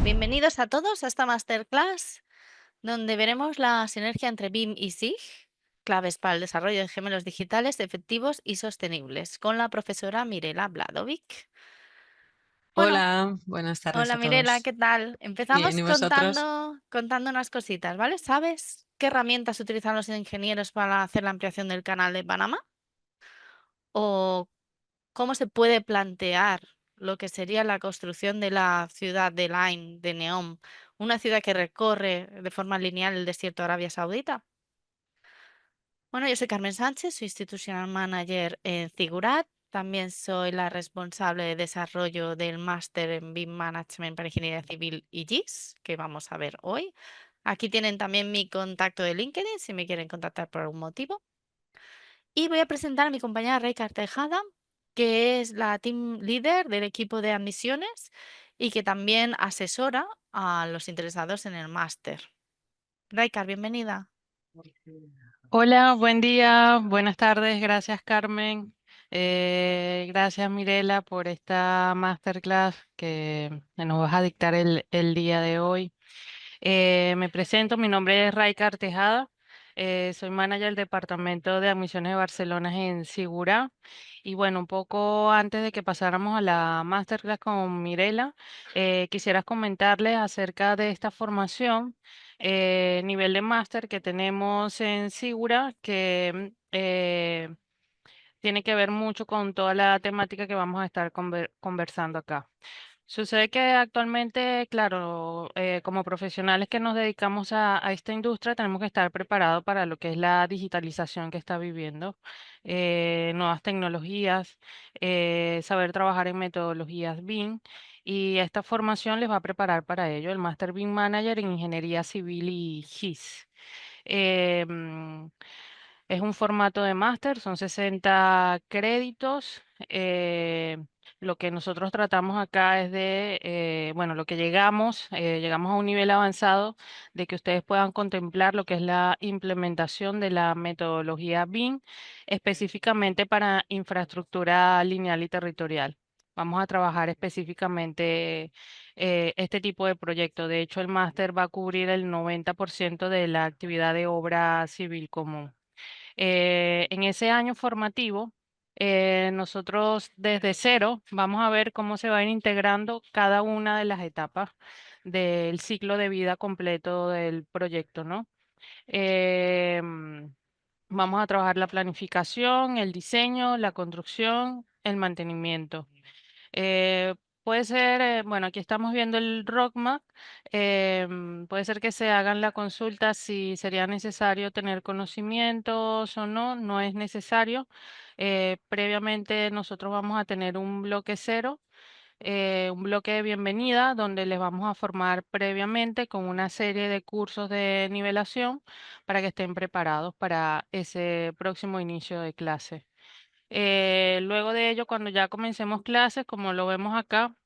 Bienvenidos a todos a esta masterclass donde veremos la sinergia entre BIM y SIG, claves para el desarrollo de gemelos digitales efectivos y sostenibles, con la profesora Mirela Bladovic. Bueno, Hola, buenas tardes hola a Mirela, todos. ¿qué tal? Bien, Empezamos ¿y vosotros? contando unas cositas, ¿vale? ¿Sabes qué herramientas utilizan los ingenieros para hacer la ampliación del canal de Panamá? ¿O cómo se puede plantear lo que sería la construcción de la ciudad de Line de Neom, una ciudad que recorre de forma lineal el desierto de Arabia Saudita? Bueno, yo soy Carmen Sánchez, soy Institutional Manager en Figurat. También soy la responsable de desarrollo del máster en BIM Management para Ingeniería Civil y GIS, que vamos a ver hoy. Aquí tienen también mi contacto de LinkedIn si me quieren contactar por algún motivo. Y voy a presentar a mi compañera Reika Tejada, que es la team leader del equipo de admisiones y que también asesora a los interesados en el máster. Raikar, bienvenida. Hola, buen día, buenas tardes, gracias Carmen, gracias Mirela por esta masterclass que nos vas a dictar el día de hoy. Me presento, mi nombre es Raikar Tejada, soy manager del Departamento de Admisiones de Barcelona en Sigura. Y bueno, un poco antes de que pasáramos a la masterclass con Mirela, quisieras comentarles acerca de esta formación, nivel de máster que tenemos en Sigura, que tiene que ver mucho con toda la temática que vamos a estar conversando acá. Sucede que actualmente, claro, como profesionales que nos dedicamos a esta industria, tenemos que estar preparados para lo que es la digitalización que está viviendo, nuevas tecnologías, saber trabajar en metodologías BIM, y esta formación les va a preparar para ello el Master BIM Manager en Ingeniería Civil y GIS. Eh, mm, es un formato de máster, son 60 créditos. Lo que nosotros tratamos acá es de, bueno, lo que llegamos a un nivel avanzado de que ustedes puedan contemplar lo que es la implementación de la metodología BIM, específicamente para infraestructura lineal y territorial. Vamos a trabajar específicamente este tipo de proyecto. De hecho, el máster va a cubrir el 90% de la actividad de obra civil común. En ese año formativo, nosotros desde cero vamos a ver cómo se va a ir integrando cada una de las etapas del ciclo de vida completo del proyecto, ¿no? Em, Vamos a trabajar la planificación, el diseño, la construcción, el mantenimiento. Eh, Puede ser, bueno, aquí estamos viendo el roadmap. Puede ser que se hagan la consulta si sería necesario tener conocimientos o no, no es necesario. Previamente nosotros vamos a tener un bloque cero, un bloque de bienvenida donde les vamos a formar previamente con una serie de cursos de nivelación para que estén preparados para ese próximo inicio de clase. Luego de ello, cuando ya comencemos clases, como lo vemos acá,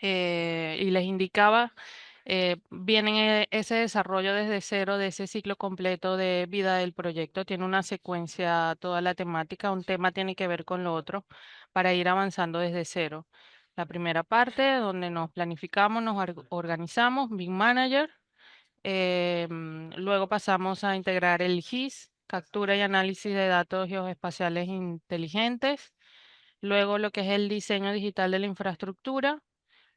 y les indicaba, viene ese desarrollo desde cero de ese ciclo completo de vida del proyecto. Tiene una secuencia, toda la temática, un tema tiene que ver con lo otro para ir avanzando desde cero. La primera parte, donde nos planificamos, organizamos, Big Manager. Luego pasamos a integrar el GIS, captura y análisis de datos geoespaciales inteligentes. Luego lo que es el diseño digital de la infraestructura,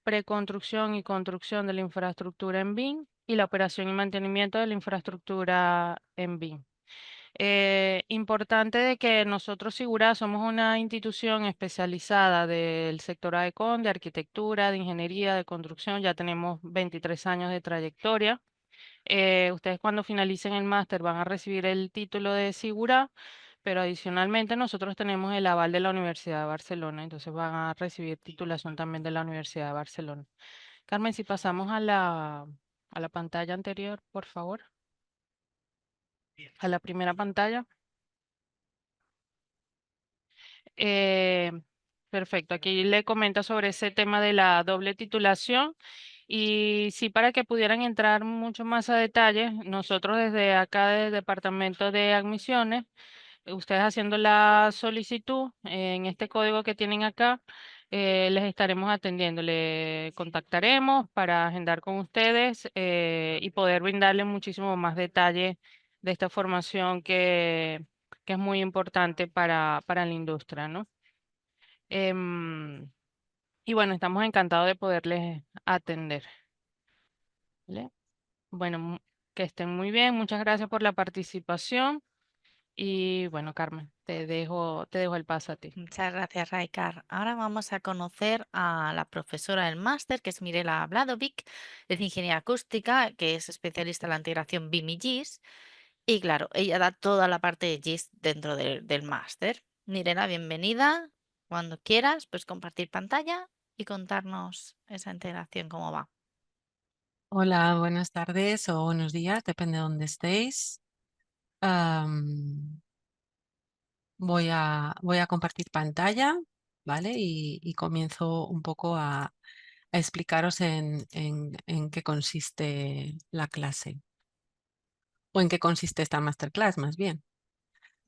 preconstrucción y construcción de la infraestructura en BIM y la operación y mantenimiento de la infraestructura en BIM. Importante de que nosotros, Sigura, somos una institución especializada del sector AECON, de arquitectura, de ingeniería, de construcción. Ya tenemos 23 años de trayectoria. Ustedes cuando finalicen el máster van a recibir el título de Sigura, pero adicionalmente nosotros tenemos el aval de la Universidad de Barcelona, entonces van a recibir titulación también de la Universidad de Barcelona. Carmen, si pasamos a la pantalla anterior, por favor, a la primera pantalla. Eh, Perfecto, aquí le comenta sobre ese tema de la doble titulación. Y sí, para que pudieran entrar mucho más a detalle, nosotros desde acá del Departamento de Admisiones, ustedes haciendo la solicitud en este código que tienen acá, les estaremos atendiendo. Le contactaremos para agendar con ustedes y poder brindarles muchísimo más detalle de esta formación que es muy importante para la industria, ¿no? Em, y bueno, estamos encantados de poderles atender. ¿Vale? Bueno, que estén muy bien. Muchas gracias por la participación. Y bueno, Carmen, te dejo el paso a ti. Muchas gracias, Raikar. Ahora vamos a conocer a la profesora del máster, que es Mirela Bladovic, es ingeniera acústica, que es especialista en la integración BIM y GIS. Y claro, ella da toda la parte de GIS dentro del máster. Mirela, bienvenida. Cuando quieras, pues compartir pantalla y contarnos esa integración, cómo va. Hola, buenas tardes o buenos días, depende de dónde estéis. Am, voy a compartir pantalla, ¿vale? Y comienzo un poco a explicaros en qué consiste la clase o en qué consiste esta masterclass, más bien.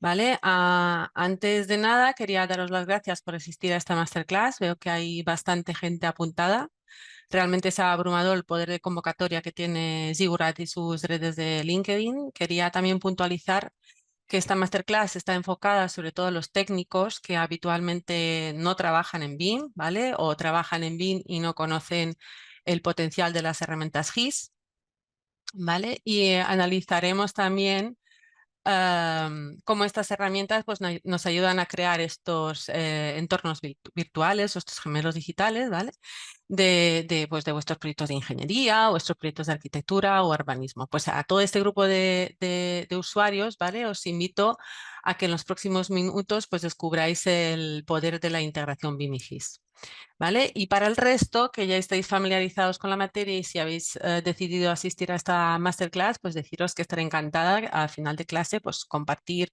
¿Vale? Antes de nada, quería daros las gracias por asistir a esta masterclass. Veo que hay bastante gente apuntada. Realmente es abrumador el poder de convocatoria que tiene Ziggurat y sus redes de LinkedIn. Quería también puntualizar que esta masterclass está enfocada sobre todo a los técnicos que habitualmente no trabajan en BIM, ¿vale? O trabajan en BIM y no conocen el potencial de las herramientas GIS, ¿vale? Y analizaremos también cómo estas herramientas pues, nos ayudan a crear estos entornos virtuales o estos gemelos digitales, ¿vale? Pues, de vuestros proyectos de ingeniería, vuestros proyectos de arquitectura o urbanismo. Pues a todo este grupo de usuarios, ¿vale? Os invito a que en los próximos minutos pues, descubráis el poder de la integración BIM y GIS. ¿Vale? Y para el resto, que ya estáis familiarizados con la materia y si habéis decidido asistir a esta masterclass, pues deciros que estaré encantada al final de clase, pues compartir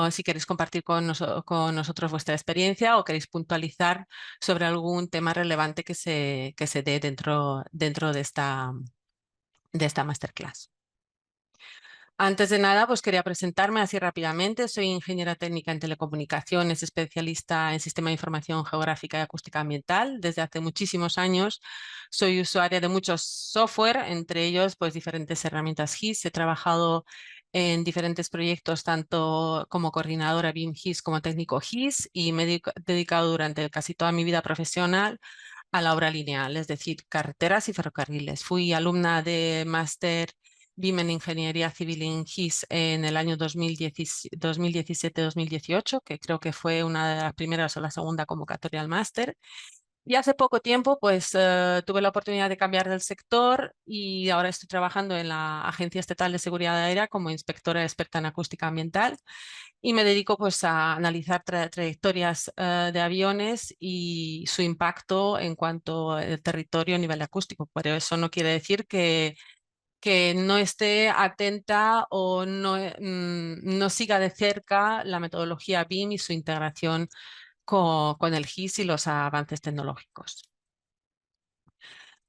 si queréis compartir con nosotros vuestra experiencia o queréis puntualizar sobre algún tema relevante que se dé dentro de esta masterclass. Antes de nada, pues quería presentarme así rápidamente. Soy ingeniera técnica en telecomunicaciones, especialista en sistema de información geográfica y acústica ambiental. Desde hace muchísimos años soy usuaria de muchos software, entre ellos pues diferentes herramientas GIS. He trabajado en diferentes proyectos, tanto como coordinadora BIM GIS como técnico GIS, y me he dedicado durante casi toda mi vida profesional a la obra lineal, es decir, carreteras y ferrocarriles. Fui alumna de máster BIM en Ingeniería Civil en GIS en el año 2017-2018, que creo que fue una de las primeras o la segunda convocatoria al máster. Y hace poco tiempo, pues tuve la oportunidad de cambiar del sector y ahora estoy trabajando en la Agencia Estatal de Seguridad Aérea como inspectora experta en acústica ambiental y me dedico pues a analizar trayectorias de aviones y su impacto en cuanto al territorio a nivel acústico. Pero eso no quiere decir que no esté atenta o no, no siga de cerca la metodología BIM y su integración con el GIS y los avances tecnológicos.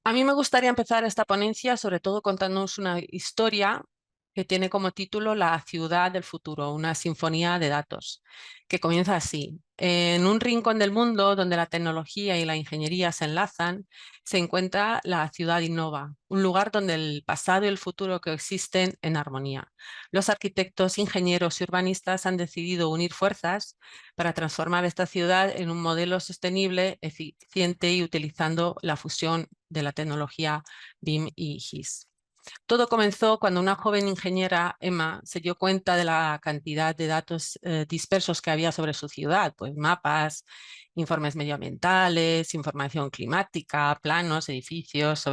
A mí me gustaría empezar esta ponencia sobre todo contándonos una historia que tiene como título La ciudad del futuro, una sinfonía de datos, que comienza así. En un rincón del mundo donde la tecnología y la ingeniería se enlazan, se encuentra la ciudad innova, un lugar donde el pasado y el futuro coexisten en armonía. Los arquitectos, ingenieros y urbanistas han decidido unir fuerzas para transformar esta ciudad en un modelo sostenible, eficiente y utilizando la fusión de la tecnología BIM y GIS. Todo comenzó cuando una joven ingeniera, Emma, se dio cuenta de la cantidad de datos dispersos que había sobre su ciudad, pues mapas, informes medioambientales, información climática, planos, edificios,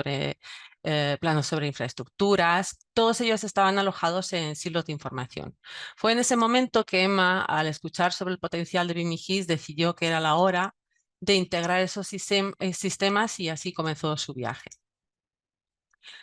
planos sobre infraestructuras. Todos ellos estaban alojados en silos de información. Fue en ese momento que Emma, al escuchar sobre el potencial de BIM y GIS, decidió que era la hora de integrar esos sistemas y así comenzó su viaje.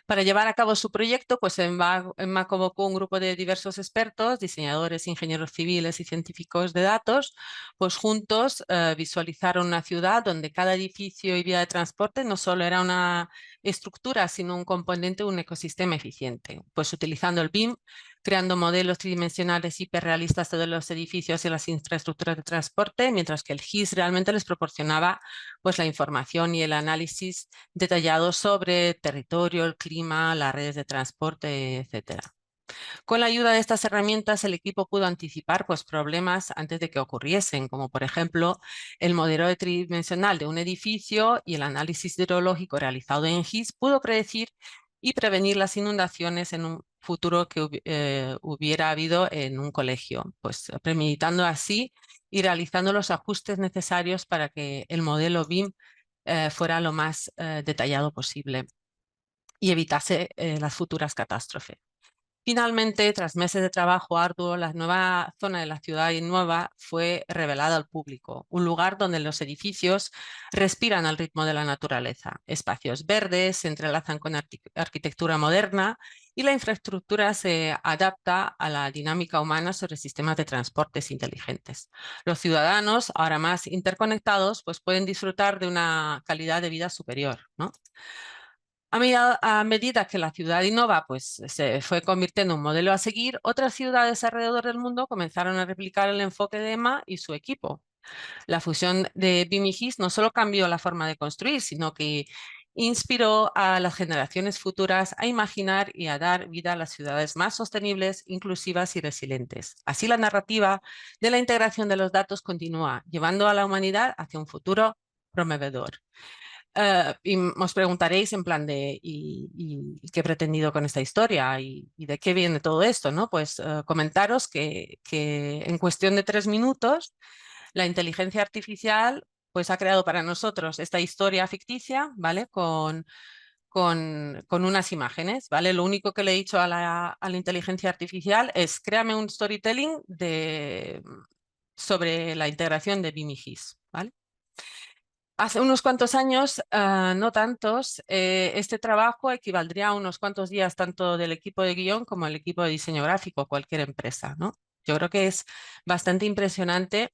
Para llevar a cabo su proyecto, pues Emma convocó un grupo de diversos expertos, diseñadores, ingenieros civiles y científicos de datos, pues juntos visualizaron una ciudad donde cada edificio y vía de transporte no solo era una estructura, sino un componente de un ecosistema eficiente. Pues utilizando el BIM creando modelos tridimensionales hiperrealistas de los edificios y las infraestructuras de transporte, mientras que el GIS realmente les proporcionaba pues, la información y el análisis detallado sobre territorio, el clima, las redes de transporte, etcétera. Con la ayuda de estas herramientas, el equipo pudo anticipar pues, problemas antes de que ocurriesen, como por ejemplo el modelo tridimensional de un edificio y el análisis hidrológico realizado en GIS pudo predecir y prevenir las inundaciones en un futuro que hubiera habido en un colegio, pues premeditando así y realizando los ajustes necesarios para que el modelo BIM fuera lo más detallado posible y evitase las futuras catástrofes. Finalmente, tras meses de trabajo arduo, la nueva zona de la ciudad nueva fue revelada al público, un lugar donde los edificios respiran al ritmo de la naturaleza. Espacios verdes se entrelazan con arquitectura moderna y la infraestructura se adapta a la dinámica humana sobre sistemas de transportes inteligentes. Los ciudadanos, ahora más interconectados, pues pueden disfrutar de una calidad de vida superior, ¿no? A medida que la ciudad innova pues, se fue convirtiendo en un modelo a seguir, otras ciudades alrededor del mundo comenzaron a replicar el enfoque de Emma y su equipo. La fusión de BIM y GIS no solo cambió la forma de construir, sino que inspiró a las generaciones futuras a imaginar y a dar vida a las ciudades más sostenibles, inclusivas y resilientes. Así la narrativa de la integración de los datos continúa, llevando a la humanidad hacia un futuro prometedor. Y os preguntaréis en plan de ¿y qué he pretendido con esta historia? ¿Y de qué viene todo esto? ¿No? Pues comentaros que en cuestión de 3 minutos la inteligencia artificial pues ha creado para nosotros esta historia ficticia, ¿vale? Con unas imágenes, ¿vale? Lo único que le he dicho a la inteligencia artificial es créame un storytelling sobre la integración de BIM y GIS, ¿vale? Hace unos cuantos años, no tantos, este trabajo equivaldría a unos cuantos días tanto del equipo de guión como el equipo de diseño gráfico, cualquier empresa, ¿no? Yo creo que es bastante impresionante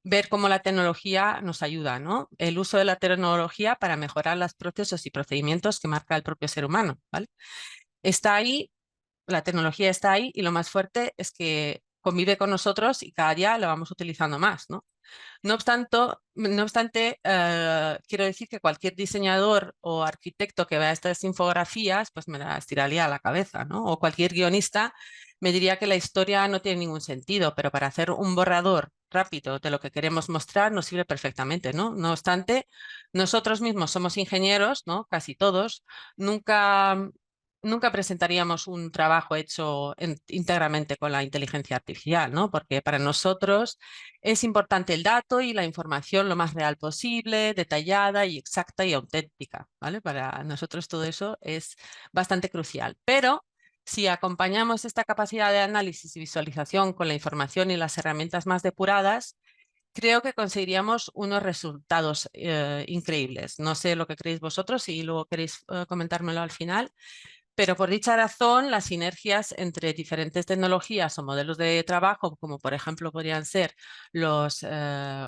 ver cómo la tecnología nos ayuda, ¿no? El uso de la tecnología para mejorar los procesos y procedimientos que marca el propio ser humano, ¿vale? Está ahí, la tecnología está ahí y lo más fuerte es que convive con nosotros y cada día la vamos utilizando más, ¿no? No obstante, quiero decir que cualquier diseñador o arquitecto que vea estas infografías, pues me las tiraría a la cabeza, ¿no? O cualquier guionista me diría que la historia no tiene ningún sentido, pero para hacer un borrador rápido de lo que queremos mostrar nos sirve perfectamente, ¿no? No obstante, nosotros mismos somos ingenieros, ¿no? Casi todos, nunca... Nunca presentaríamos un trabajo hecho íntegramente con la inteligencia artificial, ¿no? Porque para nosotros es importante el dato y la información lo más real posible, detallada y exacta y auténtica, ¿vale? Para nosotros todo eso es bastante crucial. Pero si acompañamos esta capacidad de análisis y visualización con la información y las herramientas más depuradas, creo que conseguiríamos unos resultados increíbles. No sé lo que creéis vosotros, si luego queréis comentármelo al final. Pero por dicha razón, las sinergias entre diferentes tecnologías o modelos de trabajo, como por ejemplo podrían ser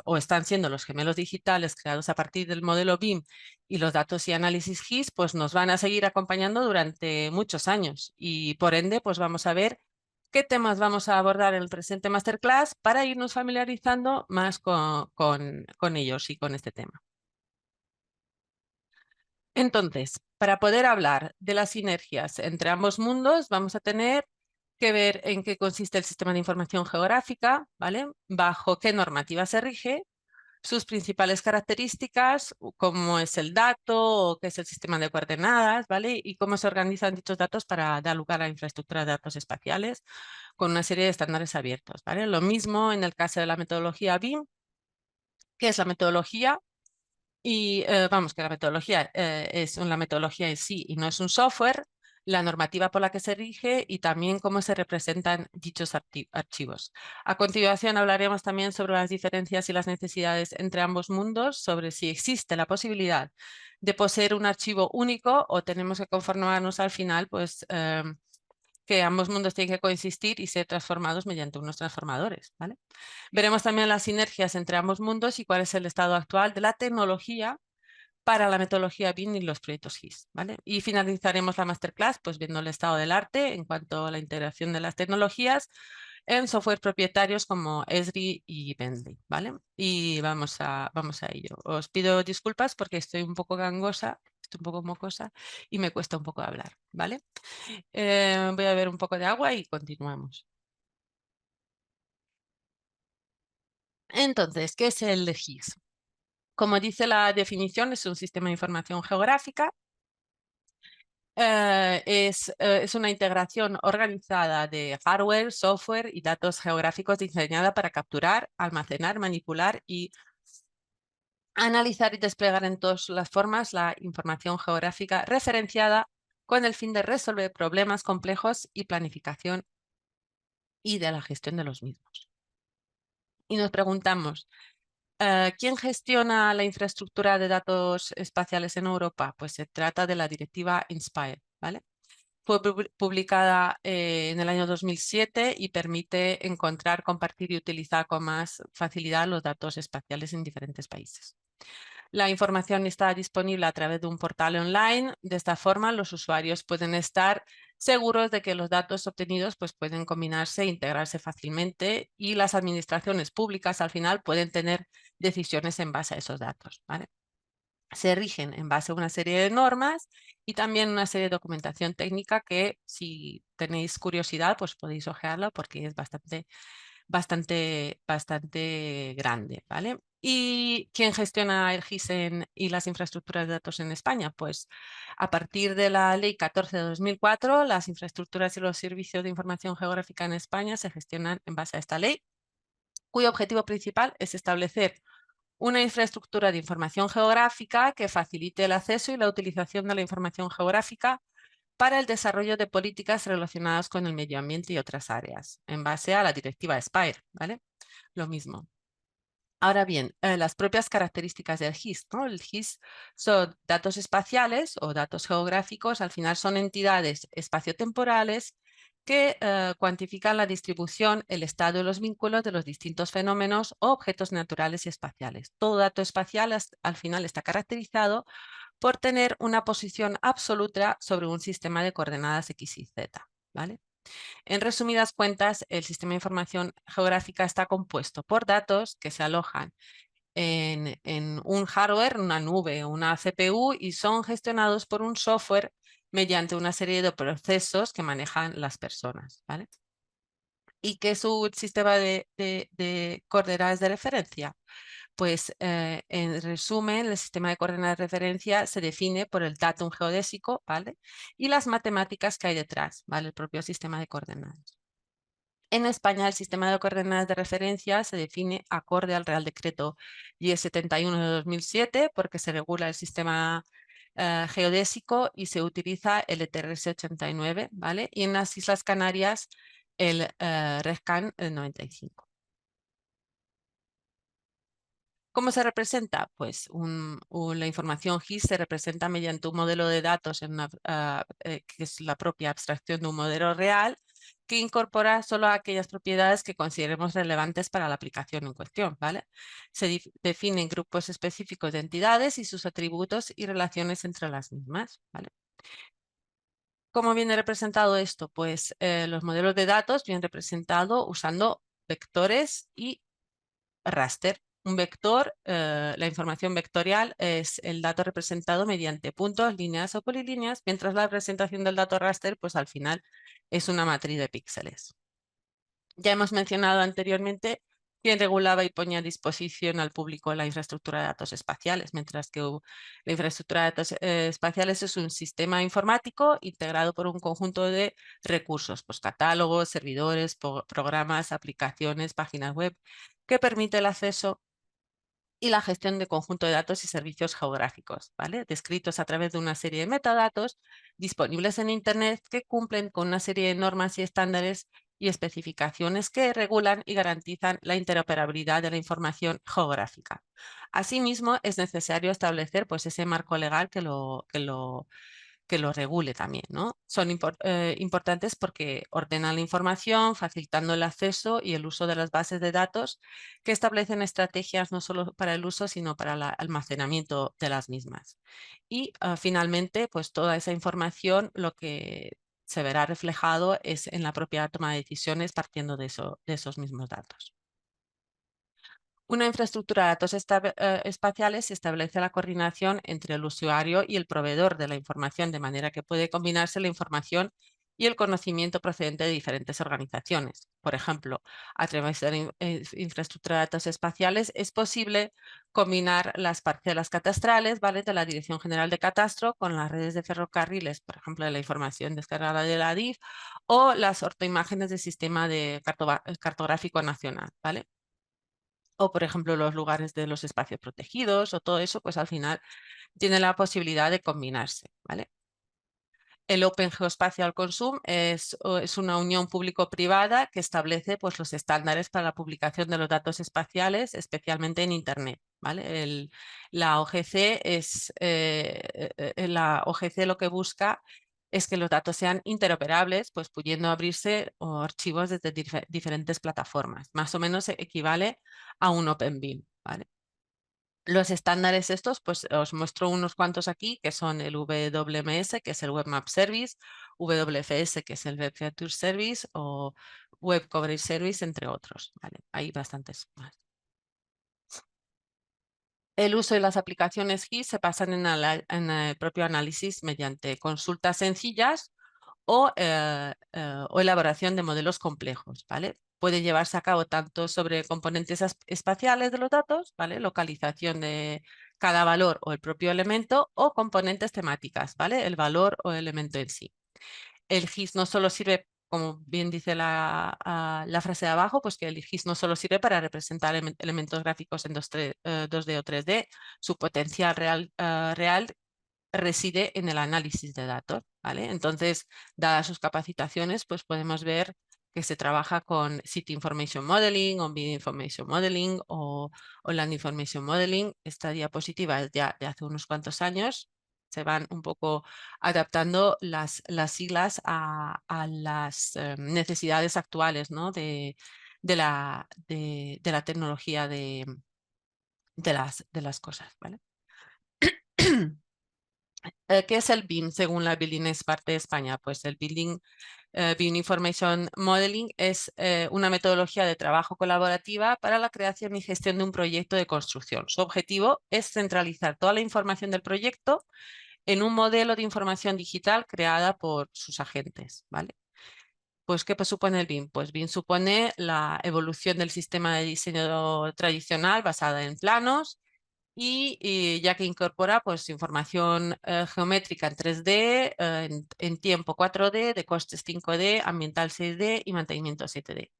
o están siendo los gemelos digitales creados a partir del modelo BIM y los datos y análisis GIS, pues nos van a seguir acompañando durante muchos años. Y por ende, pues vamos a ver qué temas vamos a abordar en el presente masterclass para irnos familiarizando más con ellos y con este tema. Entonces, para poder hablar de las sinergias entre ambos mundos, vamos a tener que ver en qué consiste el sistema de información geográfica, ¿vale? Bajo qué normativa se rige, sus principales características, cómo es el dato o qué es el sistema de coordenadas, ¿vale? Y cómo se organizan dichos datos para dar lugar a infraestructuras de datos espaciales con una serie de estándares abiertos, ¿vale? Lo mismo en el caso de la metodología BIM. ¿Qué es la metodología? Y vamos, que la metodología es una metodología en sí y no es un software, la normativa por la que se rige y también cómo se representan dichos archivos. A continuación hablaremos también sobre las diferencias y las necesidades entre ambos mundos, sobre si existe la posibilidad de poseer un archivo único o tenemos que conformarnos al final pues, que ambos mundos tienen que coexistir y ser transformados mediante unos transformadores, ¿vale? Veremos también las sinergias entre ambos mundos y cuál es el estado actual de la tecnología para la metodología BIM y los proyectos GIS, ¿vale? Y finalizaremos la masterclass pues viendo el estado del arte en cuanto a la integración de las tecnologías en software propietarios como Esri y Bentley, ¿vale? Y vamos a ello. Os pido disculpas porque estoy un poco gangosa, estoy un poco mocosa y me cuesta un poco hablar, ¿vale? Voy a beber un poco de agua y continuamos. Entonces, ¿qué es el GIS? Como dice la definición, es un sistema de información geográfica. Es una integración organizada de hardware, software y datos geográficos diseñada para capturar, almacenar, manipular y analizar y desplegar en todas las formas la información geográfica referenciada con el fin de resolver problemas complejos y planificación y de la gestión de los mismos. Y nos preguntamos, ¿quién gestiona la infraestructura de datos espaciales en Europa? Pues se trata de la directiva INSPIRE, ¿vale? Fue publicada en el año 2007 y permite encontrar, compartir y utilizar con más facilidad los datos espaciales en diferentes países. La información está disponible a través de un portal online. De esta forma, los usuarios pueden estar seguros de que los datos obtenidos pues, pueden combinarse e integrarse fácilmente y las administraciones públicas al final pueden tener decisiones en base a esos datos, ¿vale? Se rigen en base a una serie de normas y también una serie de documentación técnica que si tenéis curiosidad pues podéis ojearla porque es bastante grande, ¿vale? ¿Y quién gestiona el GIS y las infraestructuras de datos en España? Pues a partir de la Ley 14 de 2004, las infraestructuras y los servicios de información geográfica en España se gestionan en base a esta ley, cuyo objetivo principal es establecer una infraestructura de información geográfica que facilite el acceso y la utilización de la información geográfica para el desarrollo de políticas relacionadas con el medio ambiente y otras áreas, en base a la directiva SPIRE, ¿vale? Lo mismo. Ahora bien, las propias características del GIS, ¿no? El GIS son datos espaciales o datos geográficos, al final son entidades espaciotemporales que cuantifican la distribución, el estado y los vínculos de los distintos fenómenos o objetos naturales y espaciales. Todo dato espacial al final está caracterizado por tener una posición absoluta sobre un sistema de coordenadas X y Z, ¿vale? En resumidas cuentas, el sistema de información geográfica está compuesto por datos que se alojan en un hardware, una nube o una CPU y son gestionados por un software mediante una serie de procesos que manejan las personas, ¿vale? ¿Y qué es su sistema de coordenadas de referencia? Pues en resumen, el sistema de coordenadas de referencia se define por el datum geodésico, ¿vale? Y las matemáticas que hay detrás, ¿vale? El propio sistema de coordenadas. En España, el sistema de coordenadas de referencia se define acorde al Real Decreto 1071 de 2007 porque se regula el sistema geodésico y se utiliza el ETRS 89, ¿vale? Y en las Islas Canarias el RESCAN 95. ¿Cómo se representa? Pues la información GIS se representa mediante un modelo de datos que es la propia abstracción de un modelo real que incorpora solo aquellas propiedades que consideremos relevantes para la aplicación en cuestión, ¿vale? Se definen grupos específicos de entidades y sus atributos y relaciones entre las mismas, ¿vale? ¿Cómo viene representado esto? Pues los modelos de datos vienen representados usando vectores y raster. Un vector, la información vectorial es el dato representado mediante puntos, líneas o polilíneas, mientras la representación del dato raster, pues al final es una matriz de píxeles. Ya hemos mencionado anteriormente quién regulaba y ponía a disposición al público la infraestructura de datos espaciales, mientras que la infraestructura de datos espaciales es un sistema informático integrado por un conjunto de recursos, pues catálogos, servidores, programas, aplicaciones, páginas web, que permite el acceso y la gestión de conjunto de datos y servicios geográficos, ¿vale? Descritos a través de una serie de metadatos disponibles en Internet que cumplen con una serie de normas y estándares y especificaciones que regulan y garantizan la interoperabilidad de la información geográfica. Asimismo, es necesario establecer pues, ese marco legal que lo que lo regule también, ¿no? Son importantes porque ordenan la información, facilitando el acceso y el uso de las bases de datos, que establecen estrategias no solo para el uso, sino para el almacenamiento de las mismas. Y finalmente, pues toda esa información lo que se verá reflejado es en la propia toma de decisiones partiendo de esos mismos datos. Una infraestructura de datos espaciales establece la coordinación entre el usuario y el proveedor de la información, de manera que puede combinarse la información y el conocimiento procedente de diferentes organizaciones. Por ejemplo, a través de la infraestructura de datos espaciales es posible combinar las parcelas catastrales, ¿vale?, de la Dirección General de Catastro con las redes de ferrocarriles, por ejemplo, de la información descargada de la DIF, o las ortoimágenes del Sistema Cartográfico Nacional, ¿vale? O, por ejemplo, los lugares de los espacios protegidos o todo eso, pues al final tiene la posibilidad de combinarse, ¿vale? El Open Geospatial Consum es una unión público-privada que establece pues, los estándares para la publicación de los datos espaciales, especialmente en Internet, ¿vale? La OGC lo que busca es que los datos sean interoperables, pues pudiendo abrirse archivos desde diferentes plataformas. Más o menos equivale a un OpenBIM, ¿vale? Los estándares estos, pues os muestro unos cuantos aquí, que son el WMS, que es el Webmap Service, WFS, que es el Web Feature Service, o Web Coverage Service, entre otros, ¿vale? Hay bastantes más. El uso de las aplicaciones GIS se basan en el propio análisis mediante consultas sencillas o elaboración de modelos complejos, ¿vale? Puede llevarse a cabo tanto sobre componentes espaciales de los datos, ¿vale?, localización de cada valor o el propio elemento, o componentes temáticas, ¿vale?, el valor o el elemento en sí. El GIS no solo sirve, como bien dice la frase de abajo, pues que el GIS no solo sirve para representar elementos gráficos en 2D o 3D, su potencial real reside en el análisis de datos, ¿vale? Entonces, dadas sus capacitaciones, pues podemos ver que se trabaja con City Information Modeling, o Bid Information Modeling, o Land Information Modeling. Esta diapositiva es ya de hace unos cuantos años. Se van un poco adaptando las siglas a las necesidades actuales, ¿no?, de la tecnología de las cosas, ¿vale? ¿Qué es el BIM según la Building Expert de España? Pues el BIM Information Modeling es una metodología de trabajo colaborativa para la creación y gestión de un proyecto de construcción. Su objetivo es centralizar toda la información del proyecto en un modelo de información digital creada por sus agentes, ¿vale? Pues, ¿qué supone el BIM? Pues BIM supone la evolución del sistema de diseño tradicional basada en planos, y ya que incorpora pues información geométrica en 3D, en tiempo 4D, de costes 5D, ambiental 6D y mantenimiento 7D.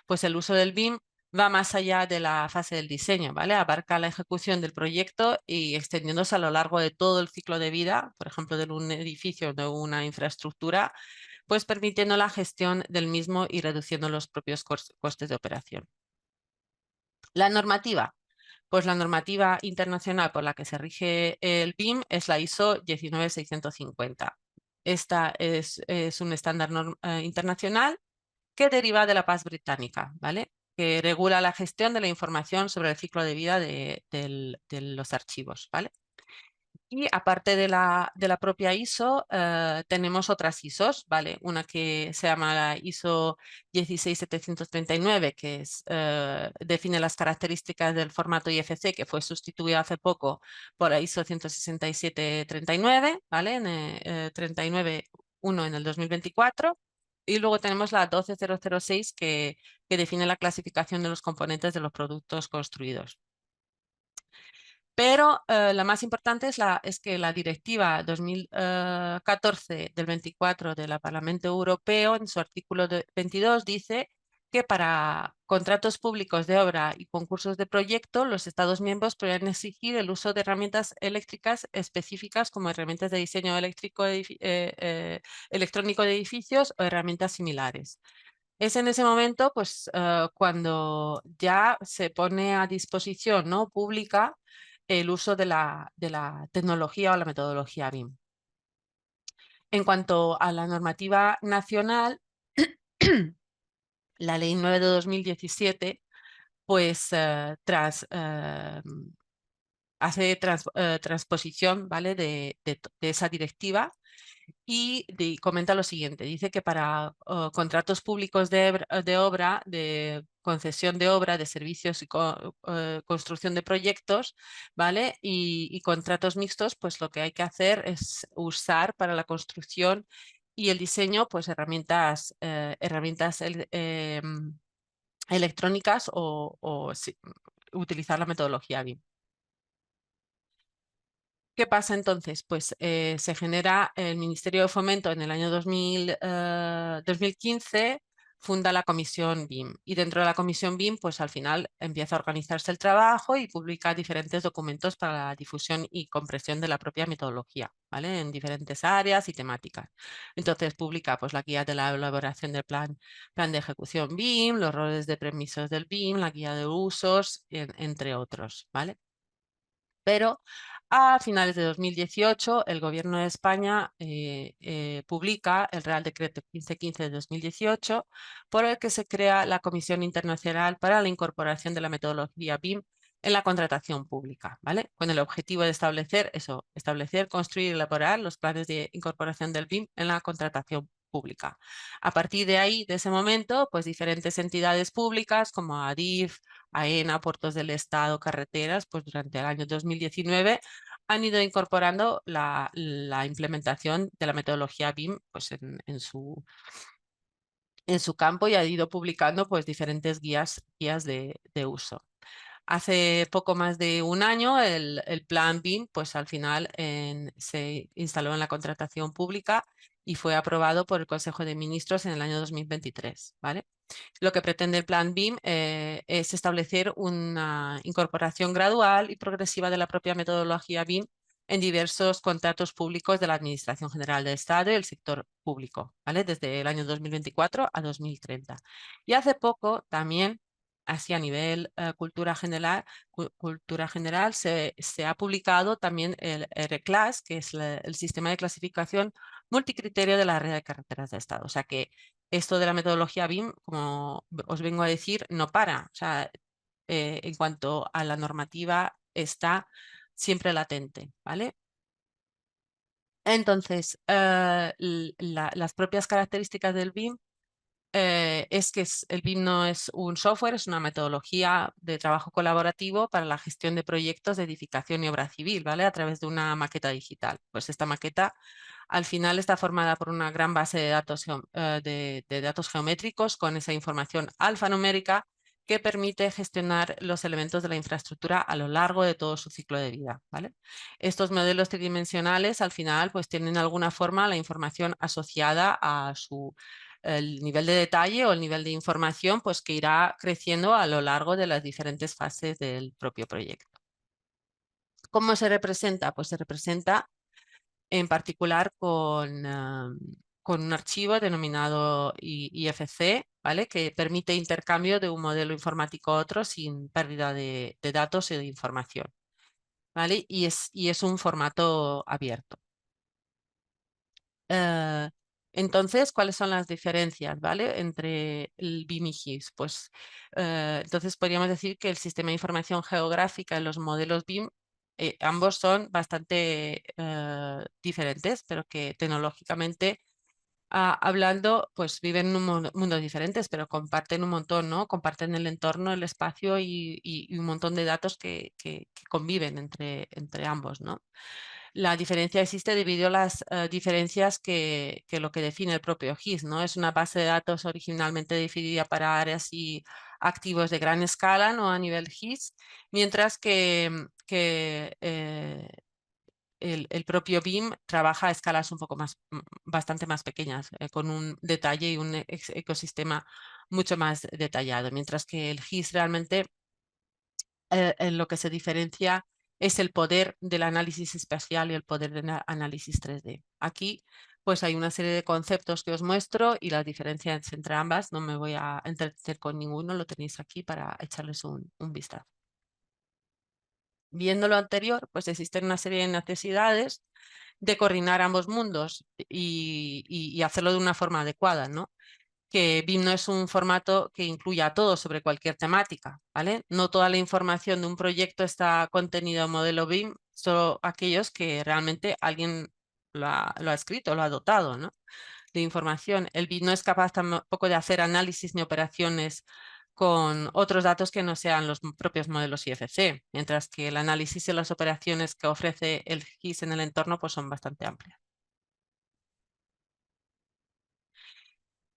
Pues el uso del BIM va más allá de la fase del diseño, ¿vale? Abarca la ejecución del proyecto y extendiéndose a lo largo de todo el ciclo de vida, por ejemplo, de un edificio o de una infraestructura, pues permitiendo la gestión del mismo y reduciendo los propios costes de operación. La normativa. Pues la normativa internacional por la que se rige el BIM es la ISO 19650. Esta es un estándar internacional que deriva de la Paz Británica, ¿vale?, que regula la gestión de la información sobre el ciclo de vida de los archivos, ¿vale? Y aparte de la propia ISO, tenemos otras ISOs, ¿vale? Una que se llama la ISO 16739, que define las características del formato IFC, que fue sustituida hace poco por la ISO 16739, ¿vale? 39.1 en el 2024. Y luego tenemos la 12006, que define la clasificación de los componentes de los productos construidos. Pero la más importante es que la Directiva 2014 del 24 del Parlamento Europeo, en su artículo 22, dice que para contratos públicos de obra y concursos de proyecto, los Estados miembros pueden exigir el uso de herramientas eléctricas específicas como herramientas de diseño eléctrónico de edificios o herramientas similares. Es en ese momento, pues, cuando ya se pone a disposición, ¿no?, pública, el uso de la tecnología o la metodología BIM. En cuanto a la normativa nacional, la Ley 9 de 2017, pues hace transposición, ¿vale? de esa directiva y comenta lo siguiente. Dice que para contratos públicos de obra, de concesión de obra, de servicios y construcción de proyectos, ¿vale? Y contratos mixtos, pues lo que hay que hacer es usar para la construcción y el diseño, pues herramientas electrónicas o sí, utilizar la metodología BIM. ¿Qué pasa entonces? Pues se genera el Ministerio de Fomento en el año 2015, funda la Comisión BIM y dentro de la Comisión BIM pues al final empieza a organizarse el trabajo y publica diferentes documentos para la difusión y comprensión de la propia metodología, ¿vale? En diferentes áreas y temáticas. Entonces publica pues la guía de la elaboración del plan de ejecución BIM, los roles de permisos del BIM, la guía de usos, entre otros, ¿vale? Pero a finales de 2018, el Gobierno de España publica el Real Decreto 1515 de 2018, por el que se crea la Comisión Internacional para la Incorporación de la Metodología BIM en la contratación pública, ¿vale? Con el objetivo de establecer, construir y elaborar los planes de incorporación del BIM en la contratación pública. A partir de ahí, de ese momento, pues diferentes entidades públicas como ADIF, AENA, Puertos del Estado, Carreteras, pues durante el año 2019 han ido incorporando la implementación de la metodología BIM pues en su campo y ha ido publicando pues diferentes guías de uso. Hace poco más de un año el plan BIM pues al final se instaló en la contratación pública y fue aprobado por el Consejo de Ministros en el año 2023, ¿vale? Lo que pretende el plan BIM es establecer una incorporación gradual y progresiva de la propia metodología BIM en diversos contratos públicos de la Administración General del Estado y el sector público, ¿vale? Desde el año 2024 a 2030. Y hace poco también, así a nivel cultura general, se ha publicado también el RCLAS, que es el sistema de clasificación multicriterio de la red de carreteras de Estado. O sea que esto de la metodología BIM, como os vengo a decir, no para. O sea, en cuanto a la normativa, está siempre latente, ¿vale? Entonces, las propias características del BIM es que el BIM no es un software, es una metodología de trabajo colaborativo para la gestión de proyectos de edificación y obra civil, ¿vale? A través de una maqueta digital. Pues esta maqueta al final está formada por una gran base de datos, de datos geométricos con esa información alfanumérica que permite gestionar los elementos de la infraestructura a lo largo de todo su ciclo de vida, ¿vale? Estos modelos tridimensionales al final pues tienen de alguna forma la información asociada a el nivel de detalle o el nivel de información pues que irá creciendo a lo largo de las diferentes fases del propio proyecto. ¿Cómo se representa? Pues se representa en particular con un archivo denominado IFC, ¿vale? Que permite intercambio de un modelo informático a otro sin pérdida de datos y de información, ¿vale? Y es un formato abierto. Entonces, ¿cuáles son las diferencias, ¿vale? Entre el BIM y GIS? Pues entonces podríamos decir que el sistema de información geográfica y los modelos BIM ambos son bastante diferentes, pero que tecnológicamente hablando, pues viven en mundos diferentes, pero comparten un montón, ¿no? Comparten el entorno, el espacio y un montón de datos que conviven entre ambos, ¿no? La diferencia existe debido a las diferencias que lo que define el propio GIS, ¿no? Es una base de datos originalmente definida para áreas y activos de gran escala, ¿no? A nivel GIS, mientras que el propio BIM trabaja a escalas un poco bastante más pequeñas, con un detalle y un ecosistema mucho más detallado, mientras que el GIS realmente en lo que se diferencia es el poder del análisis espacial y el poder del análisis 3D. Aquí pues hay una serie de conceptos que os muestro y las diferencias entre ambas, no me voy a entretener con ninguno, lo tenéis aquí para echarles un vistazo. Viendo lo anterior, pues existen una serie de necesidades de coordinar ambos mundos y hacerlo de una forma adecuada, ¿no? Que BIM no es un formato que incluya a todo sobre cualquier temática, ¿vale? No toda la información de un proyecto está contenida en modelo BIM, solo aquellos que realmente alguien lo ha escrito, lo ha dotado, ¿no? De información. El BIM no es capaz tampoco de hacer análisis ni operaciones con otros datos que no sean los propios modelos IFC, mientras que el análisis y las operaciones que ofrece el GIS en el entorno pues son bastante amplias.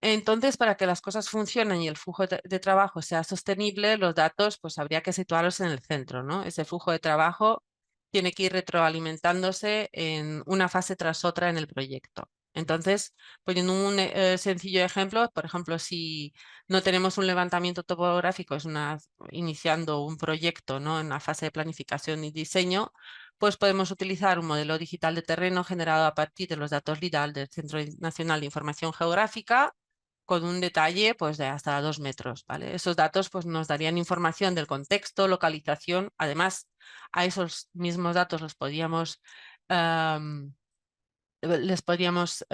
Entonces, para que las cosas funcionen y el flujo de trabajo sea sostenible, los datos pues habría que situarlos en el centro, ¿no? Ese flujo de trabajo tiene que ir retroalimentándose en una fase tras otra en el proyecto. Entonces, poniendo un sencillo ejemplo, por ejemplo, si no tenemos un levantamiento topográfico, iniciando un proyecto, ¿no? En la fase de planificación y diseño, pues podemos utilizar un modelo digital de terreno generado a partir de los datos LIDAL del Centro Nacional de Información Geográfica, con un detalle pues, de hasta 2 metros, ¿vale? Esos datos pues, nos darían información del contexto, localización. Además, a esos mismos datos los podíamos les podríamos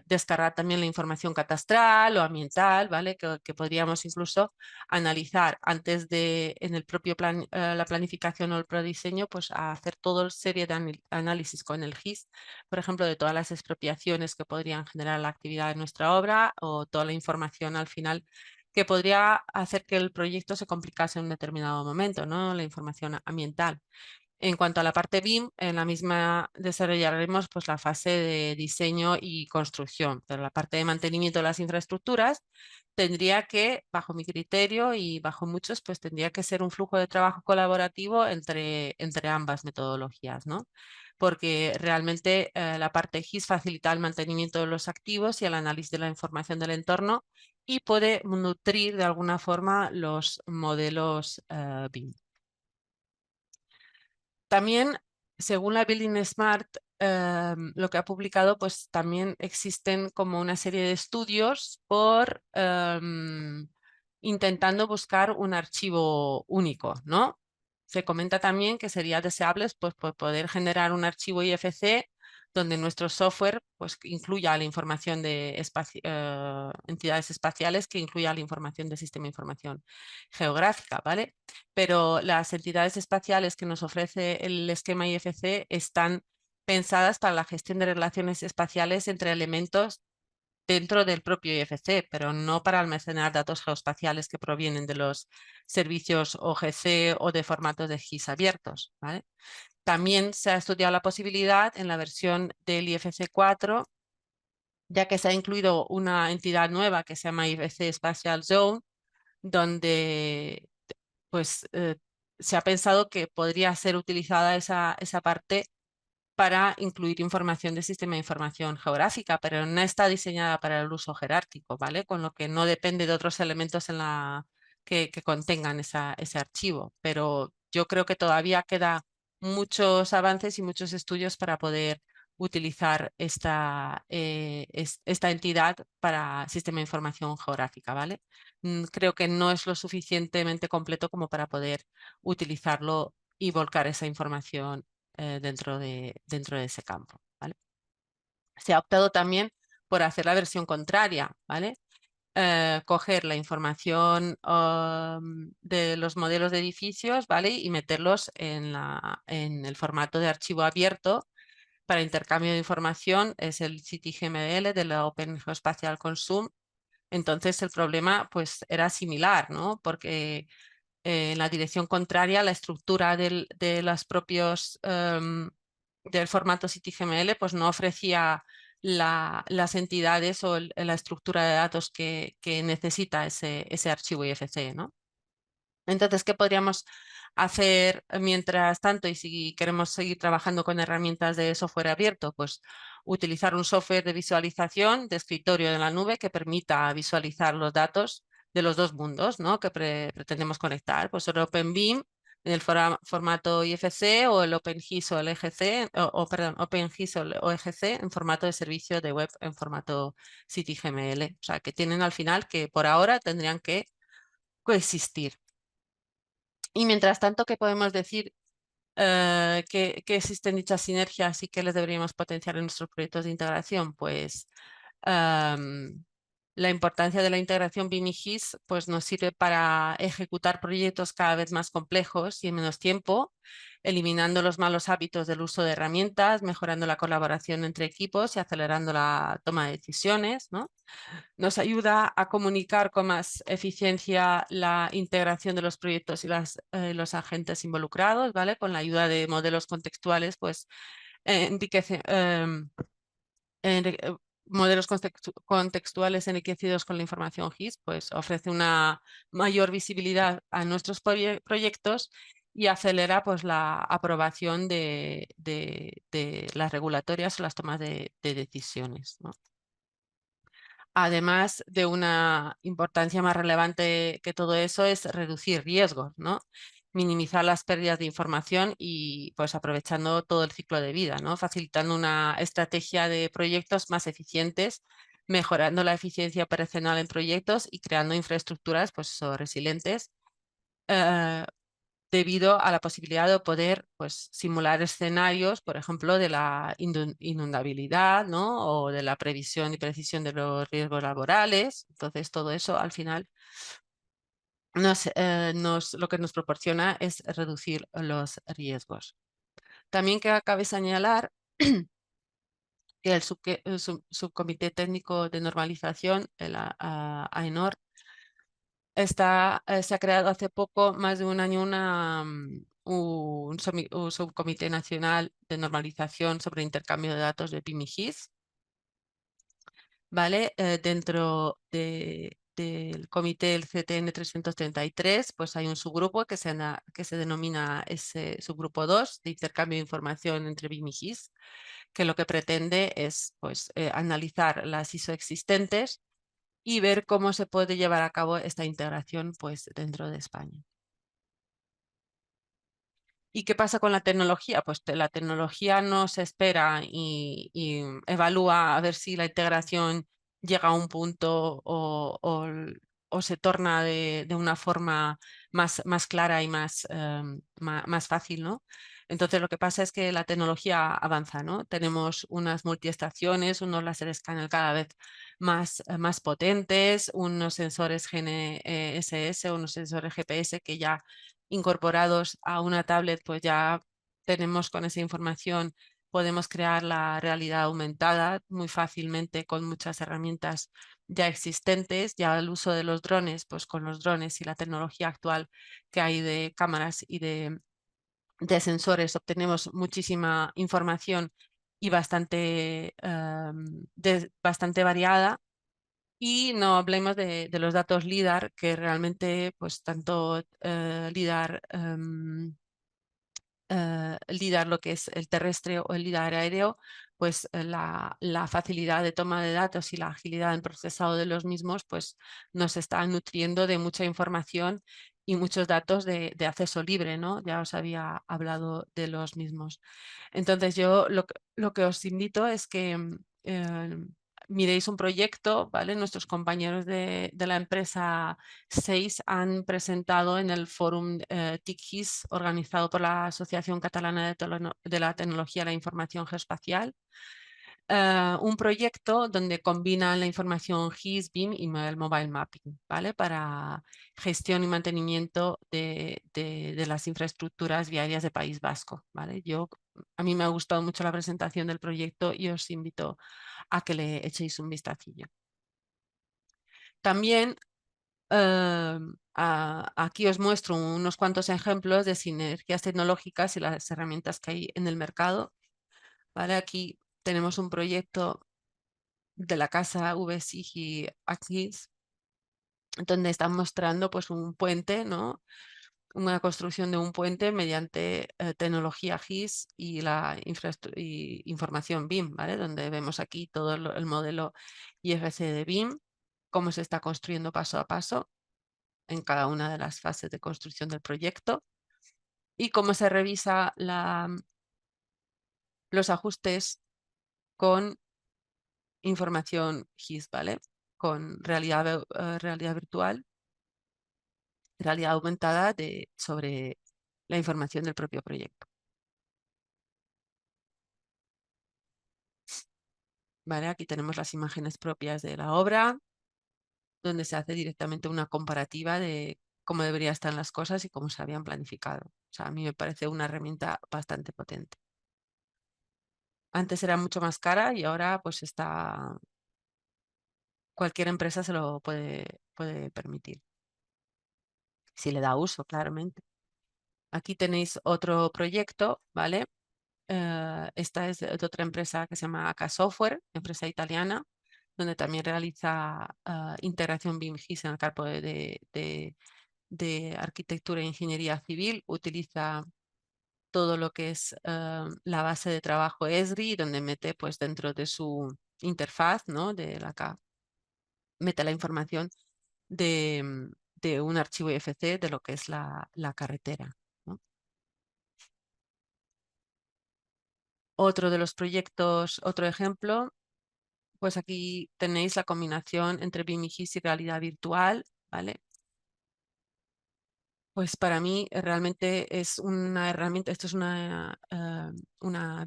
descargar también la información catastral o ambiental, ¿vale? Que podríamos incluso analizar antes de, en el propio plan, la planificación o el prediseño, pues a hacer toda serie de análisis con el GIS, por ejemplo, de todas las expropiaciones que podrían generar la actividad de nuestra obra o toda la información al final que podría hacer que el proyecto se complicase en un determinado momento, ¿no? La información ambiental. En cuanto a la parte BIM, en la misma desarrollaremos pues, la fase de diseño y construcción, pero la parte de mantenimiento de las infraestructuras tendría que, bajo mi criterio y bajo muchos, pues tendría que ser un flujo de trabajo colaborativo entre ambas metodologías, ¿no? Porque realmente la parte GIS facilita el mantenimiento de los activos y el análisis de la información del entorno y puede nutrir de alguna forma los modelos BIM. También, según la Building Smart, lo que ha publicado, pues también existen como una serie de estudios por intentando buscar un archivo único, ¿no? Se comenta también que sería deseable pues, poder generar un archivo IFC donde nuestro software pues, incluya la información de entidades espaciales, que incluya la información del sistema de información geográfica, ¿vale? Pero las entidades espaciales que nos ofrece el esquema IFC están pensadas para la gestión de relaciones espaciales entre elementos dentro del propio IFC, pero no para almacenar datos geoespaciales que provienen de los servicios OGC o de formatos de GIS abiertos, ¿vale? También se ha estudiado la posibilidad en la versión del IFC 4, ya que se ha incluido una entidad nueva que se llama IFC Spatial Zone, donde pues se ha pensado que podría ser utilizada esa parte para incluir información del sistema de información geográfica, pero no está diseñada para el uso jerárquico, ¿vale? Con lo que no depende de otros elementos que contengan ese archivo. Pero yo creo que todavía queda muchos avances y muchos estudios para poder utilizar esta entidad para sistema de información geográfica, ¿vale? Creo que no es lo suficientemente completo como para poder utilizarlo y volcar esa información dentro de ese campo, ¿vale? Se ha optado también por hacer la versión contraria, ¿vale? Coger la información de los modelos de edificios, ¿vale? Y meterlos en el formato de archivo abierto para intercambio de información, es el CityGML de la Open Geospatial Consum. Entonces el problema pues era similar, ¿no? Porque en la dirección contraria, la estructura de los propios del formato CityGML pues no ofrecía las entidades o la estructura de datos que necesita ese archivo IFC, ¿no? Entonces, ¿qué podríamos hacer mientras tanto? Y si queremos seguir trabajando con herramientas de software abierto, pues utilizar un software de visualización de escritorio en la nube que permita visualizar los datos de los dos mundos, ¿no? Que pretendemos conectar, pues el OpenBIM en el formato IFC o el OpenGIS o el EGC, perdón, OpenGIS o EGC en formato de servicio de web en formato CityGML. O sea, que tienen al final que por ahora tendrían que coexistir. Y mientras tanto, ¿qué podemos decir que existen dichas sinergias y que les deberíamos potenciar en nuestros proyectos de integración. Pues la importancia de la integración BIM y GIS pues, nos sirve para ejecutar proyectos cada vez más complejos y en menos tiempo, eliminando los malos hábitos del uso de herramientas, mejorando la colaboración entre equipos y acelerando la toma de decisiones, ¿no? Nos ayuda a comunicar con más eficiencia la integración de los proyectos y los agentes involucrados, ¿vale? Con la ayuda de modelos contextuales, pues enriquece, modelos contextuales enriquecidos con la información GIS, pues ofrece una mayor visibilidad a nuestros proyectos y acelera pues, la aprobación de las regulatorias o las tomas de decisiones, ¿no? Además de una importancia más relevante que todo eso es reducir riesgos, ¿no? Minimizar las pérdidas de información y pues aprovechando todo el ciclo de vida, ¿no? Facilitando una estrategia de proyectos más eficientes, mejorando la eficiencia operacional en proyectos y creando infraestructuras pues, resilientes, debido a la posibilidad de poder pues, simular escenarios, por ejemplo, de la inundabilidad, ¿no? O de la previsión y precisión de los riesgos laborales. Entonces, todo eso al final lo que nos proporciona es reducir los riesgos. También que cabe señalar que el subcomité técnico de normalización, el AENOR, se ha creado hace poco, más de un año, un subcomité nacional de normalización sobre intercambio de datos de PIM y GIS, ¿vale? Dentro del comité del CTN 333, pues hay un subgrupo que se denomina ese subgrupo 2 de intercambio de información entre BIM y GIS, que lo que pretende es pues, analizar las ISO existentes y ver cómo se puede llevar a cabo esta integración pues, dentro de España. ¿Y qué pasa con la tecnología? Pues la tecnología no se espera y evalúa a ver si la integración llega a un punto o se torna de una forma más clara y más fácil, ¿no? Entonces lo que pasa es que la tecnología avanza, ¿no? Tenemos unas multiestaciones, unos láser escáner cada vez más potentes, unos sensores GNSS, unos sensores GPS que ya incorporados a una tablet, pues ya tenemos con esa información, podemos crear la realidad aumentada muy fácilmente con muchas herramientas ya existentes. Ya el uso de los drones, pues con los drones y la tecnología actual que hay de cámaras y de sensores, obtenemos muchísima información y bastante variada. Y no hablemos de los datos LIDAR, que realmente, pues tanto LIDAR, lo que es el terrestre o el LIDAR aéreo, pues la facilidad de toma de datos y la agilidad en procesado de los mismos, pues nos está nutriendo de mucha información y muchos datos de acceso libre, ¿no? Ya os había hablado de los mismos. Entonces yo lo que os invito es que miréis un proyecto, ¿vale? Nuestros compañeros de la empresa 6 han presentado en el fórum TIC-GIS organizado por la Asociación Catalana de la Tecnología y la Información Geoespacial, un proyecto donde combinan la información GIS, BIM y el mobile mapping, ¿vale? Para gestión y mantenimiento de las infraestructuras viarias de País Vasco, ¿vale? A mí me ha gustado mucho la presentación del proyecto y os invito a que le echéis un vistacillo. También aquí os muestro unos cuantos ejemplos de sinergias tecnológicas y las herramientas que hay en el mercado, ¿vale? Aquí tenemos un proyecto de la casa VSIG aquí, donde están mostrando pues, un puente, ¿no? Una construcción de un puente mediante tecnología GIS y información BIM, ¿vale? Donde vemos aquí todo el modelo IFC de BIM, cómo se está construyendo paso a paso en cada una de las fases de construcción del proyecto y cómo se revisa los ajustes con información GIS, ¿vale? Con realidad virtual, realidad aumentada sobre la información del propio proyecto. ¿vale? Aquí tenemos las imágenes propias de la obra, donde se hace directamente una comparativa de cómo deberían estar las cosas y cómo se habían planificado. O sea, a mí me parece una herramienta bastante potente. Antes era mucho más cara y ahora pues cualquier empresa se lo puede permitir, si le da uso, claramente. Aquí tenéis otro proyecto, ¿vale? Esta es de otra empresa que se llama AK Software, empresa italiana, donde también realiza integración BIM-GIS en el campo de arquitectura e ingeniería civil. Utiliza todo lo que es la base de trabajo Esri, donde mete pues dentro de su interfaz, ¿no? De la K, mete la información de un archivo IFC de lo que es la carretera, ¿no? Otro de los proyectos, otro ejemplo, pues aquí tenéis la combinación entre BIM y GIS y realidad virtual, ¿vale? Pues para mí realmente es una herramienta, esto es una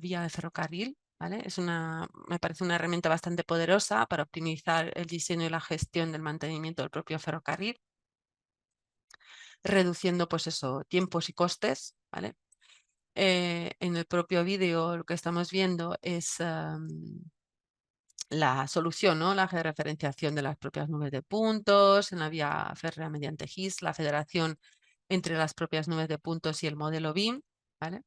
vía de ferrocarril, ¿vale? Me parece una herramienta bastante poderosa para optimizar el diseño y la gestión del mantenimiento del propio ferrocarril, reduciendo pues eso, tiempos y costes, ¿vale? En el propio vídeo lo que estamos viendo es la solución, ¿no? La georreferenciación de las propias nubes de puntos en la vía férrea mediante GIS, la federación entre las propias nubes de puntos y el modelo BIM, ¿vale?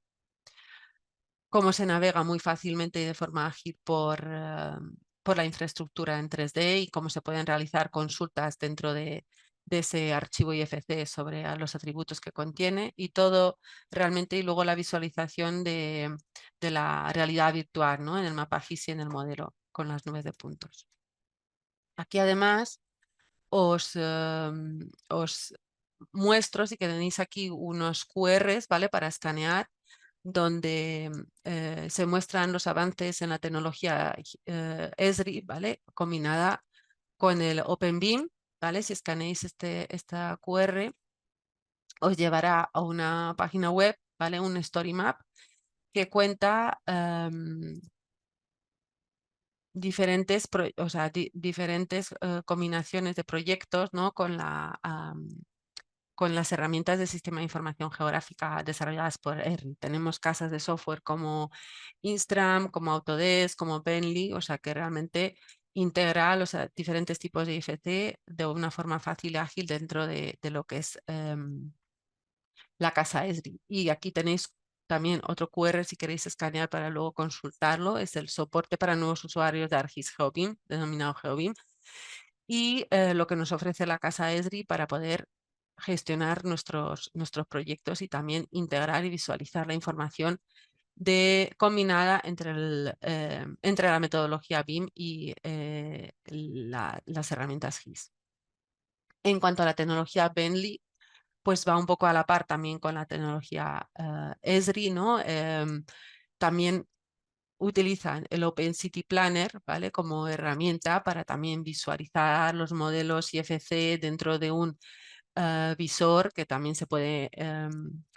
Cómo se navega muy fácilmente y de forma ágil por la infraestructura en 3D y cómo se pueden realizar consultas dentro de ese archivo IFC sobre los atributos que contiene y todo realmente, y luego la visualización de la realidad virtual, ¿no? En el mapa GIS y en el modelo con las nubes de puntos. Aquí además os muestro, si que tenéis aquí unos QRs, ¿vale? Para escanear, donde se muestran los avances en la tecnología Esri, ¿vale? Combinada con el OpenBIM, ¿vale? Si escaneáis esta QR, os llevará a una página web, ¿vale? Un story map que cuenta diferentes, o sea, diferentes combinaciones de proyectos, ¿no? Con las herramientas del sistema de información geográfica desarrolladas por ERRI. Tenemos casas de software como Instram, como Autodesk, como Bentley, o sea que realmente integra los diferentes tipos de IFC de una forma fácil y ágil dentro de lo que es la casa Esri. Y aquí tenéis también otro QR si queréis escanear para luego consultarlo. Es el soporte para nuevos usuarios de ArcGIS GeoBIM, denominado GeoBIM. Y lo que nos ofrece la casa Esri para poder gestionar nuestros proyectos y también integrar y visualizar la información combinada entre la metodología BIM y las herramientas GIS. En cuanto a la tecnología Bentley, pues va un poco a la par también con la tecnología Esri, ¿no? También utilizan el Open City Planner, ¿vale? Como herramienta para también visualizar los modelos IFC dentro de un visor que también se puede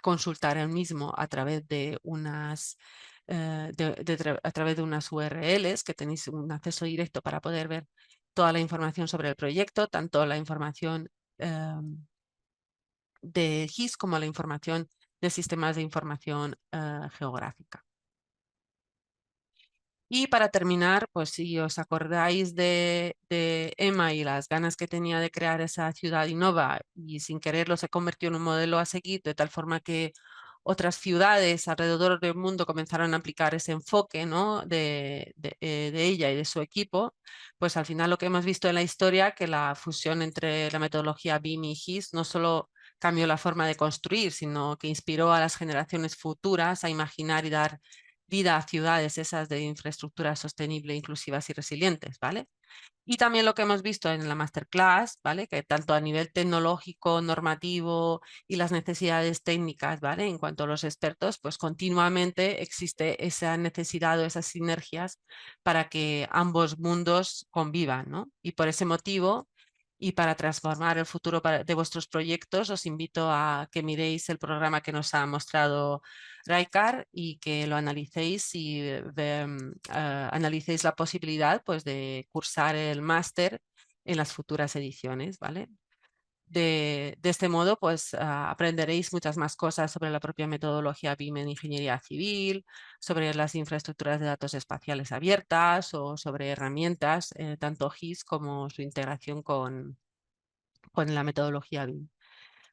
consultar el mismo a través de a través de unas URLs que tenéis un acceso directo para poder ver toda la información sobre el proyecto, tanto la información de GIS como la información de sistemas de información geográfica. Y para terminar, pues si os acordáis de Emma y las ganas que tenía de crear esa ciudad innova y sin quererlo se convirtió en un modelo a seguir, de tal forma que otras ciudades alrededor del mundo comenzaron a aplicar ese enfoque, ¿no? de ella y de su equipo, pues al final lo que hemos visto en la historia, que la fusión entre la metodología BIM y GIS no solo cambió la forma de construir, sino que inspiró a las generaciones futuras a imaginar y dar vida a ciudades esas de infraestructura sostenible, inclusivas y resilientes, ¿vale? Y también lo que hemos visto en la masterclass, ¿vale? Que tanto a nivel tecnológico, normativo y las necesidades técnicas, ¿vale? En cuanto a los expertos, pues continuamente existe esa necesidad o esas sinergias para que ambos mundos convivan, ¿no? Y por ese motivo Y para transformar el futuro de vuestros proyectos, os invito a que miréis el programa que nos ha mostrado Raikar y que lo analicéis y analicéis la posibilidad, pues, de cursar el máster en las futuras ediciones, ¿vale? De este modo, pues aprenderéis muchas más cosas sobre la propia metodología BIM en ingeniería civil, sobre las infraestructuras de datos espaciales abiertas o sobre herramientas, tanto GIS como su integración con la metodología BIM.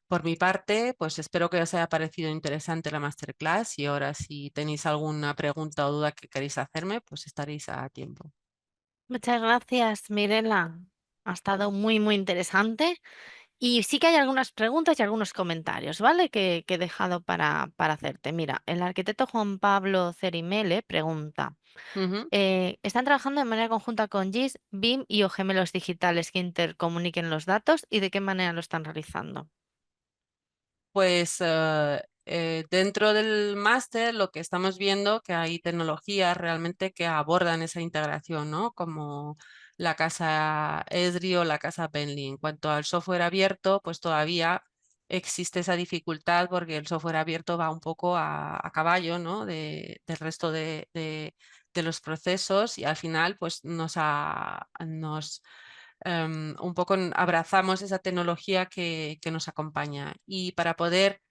Por mi parte, pues espero que os haya parecido interesante la masterclass y ahora si tenéis alguna pregunta o duda que queréis hacerme, pues estaréis a tiempo. Muchas gracias, Mirela. Ha estado muy, muy interesante. Y sí que hay algunas preguntas y algunos comentarios, ¿vale? Que he dejado para hacerte. Mira, el arquitecto Juan Pablo Cerimele pregunta, Ujú. ¿están trabajando de manera conjunta con GIS, BIM y o gemelos digitales que intercomuniquen los datos y de qué manera lo están realizando? Pues dentro del máster lo que estamos viendo que hay tecnologías realmente que abordan esa integración, ¿no? Como la casa Esri o la casa Bentley. En cuanto al software abierto, pues todavía existe esa dificultad porque el software abierto va un poco a caballo, ¿no? Del resto de los procesos y al final pues nos un poco abrazamos esa tecnología que nos acompaña. Y para poder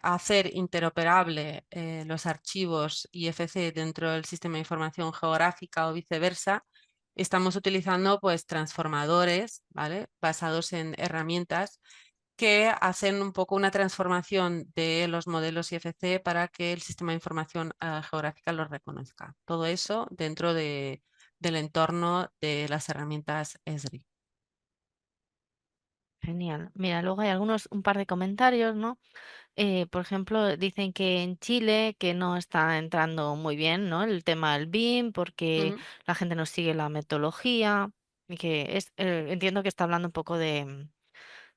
hacer interoperable los archivos IFC dentro del sistema de información geográfica o viceversa, estamos utilizando pues transformadores, ¿vale? Basados en herramientas que hacen un poco una transformación de los modelos IFC para que el sistema de información geográfica los reconozca. Todo eso dentro del entorno de las herramientas Esri. Genial. Mira, luego hay un par de comentarios, ¿no? Por ejemplo, dicen que en Chile que no está entrando muy bien, ¿no? El tema del BIM porque Ujú, la gente no sigue la metodología y que entiendo que está hablando un poco de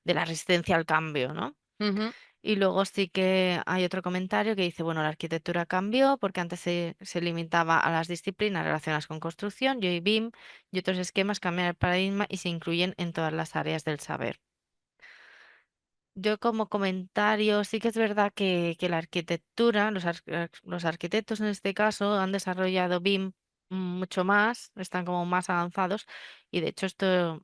la resistencia al cambio, ¿no? ujú. Y luego sí que hay otro comentario que dice, bueno, la arquitectura cambió porque antes se limitaba a las disciplinas relacionadas con construcción y hoy BIM y otros esquemas cambian el paradigma y se incluyen en todas las áreas del saber. Yo como comentario, sí que es verdad que la arquitectura, los arquitectos en este caso han desarrollado BIM mucho más, están como más avanzados y de hecho esto,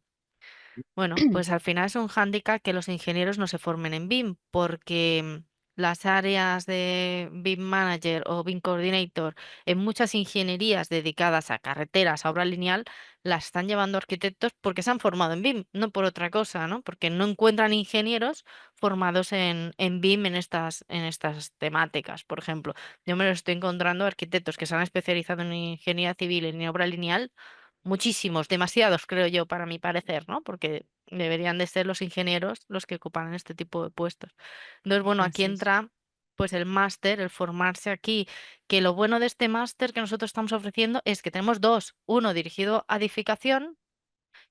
bueno, pues al final es un hándicap que los ingenieros no se formen en BIM, porque las áreas de BIM Manager o BIM Coordinator en muchas ingenierías dedicadas a carreteras, a obra lineal, las están llevando arquitectos porque se han formado en BIM, no por otra cosa, ¿no? Porque no encuentran ingenieros formados en BIM en estas temáticas. Por ejemplo, yo me lo estoy encontrando arquitectos que se han especializado en ingeniería civil, en obra lineal muchísimos, demasiados, creo yo, para mi parecer, ¿no? Porque deberían de ser los ingenieros los que ocupan este tipo de puestos. Entonces, bueno, aquí Así es. entra pues el máster, el formarse aquí, que lo bueno de este máster que nosotros estamos ofreciendo es que tenemos dos, uno dirigido a edificación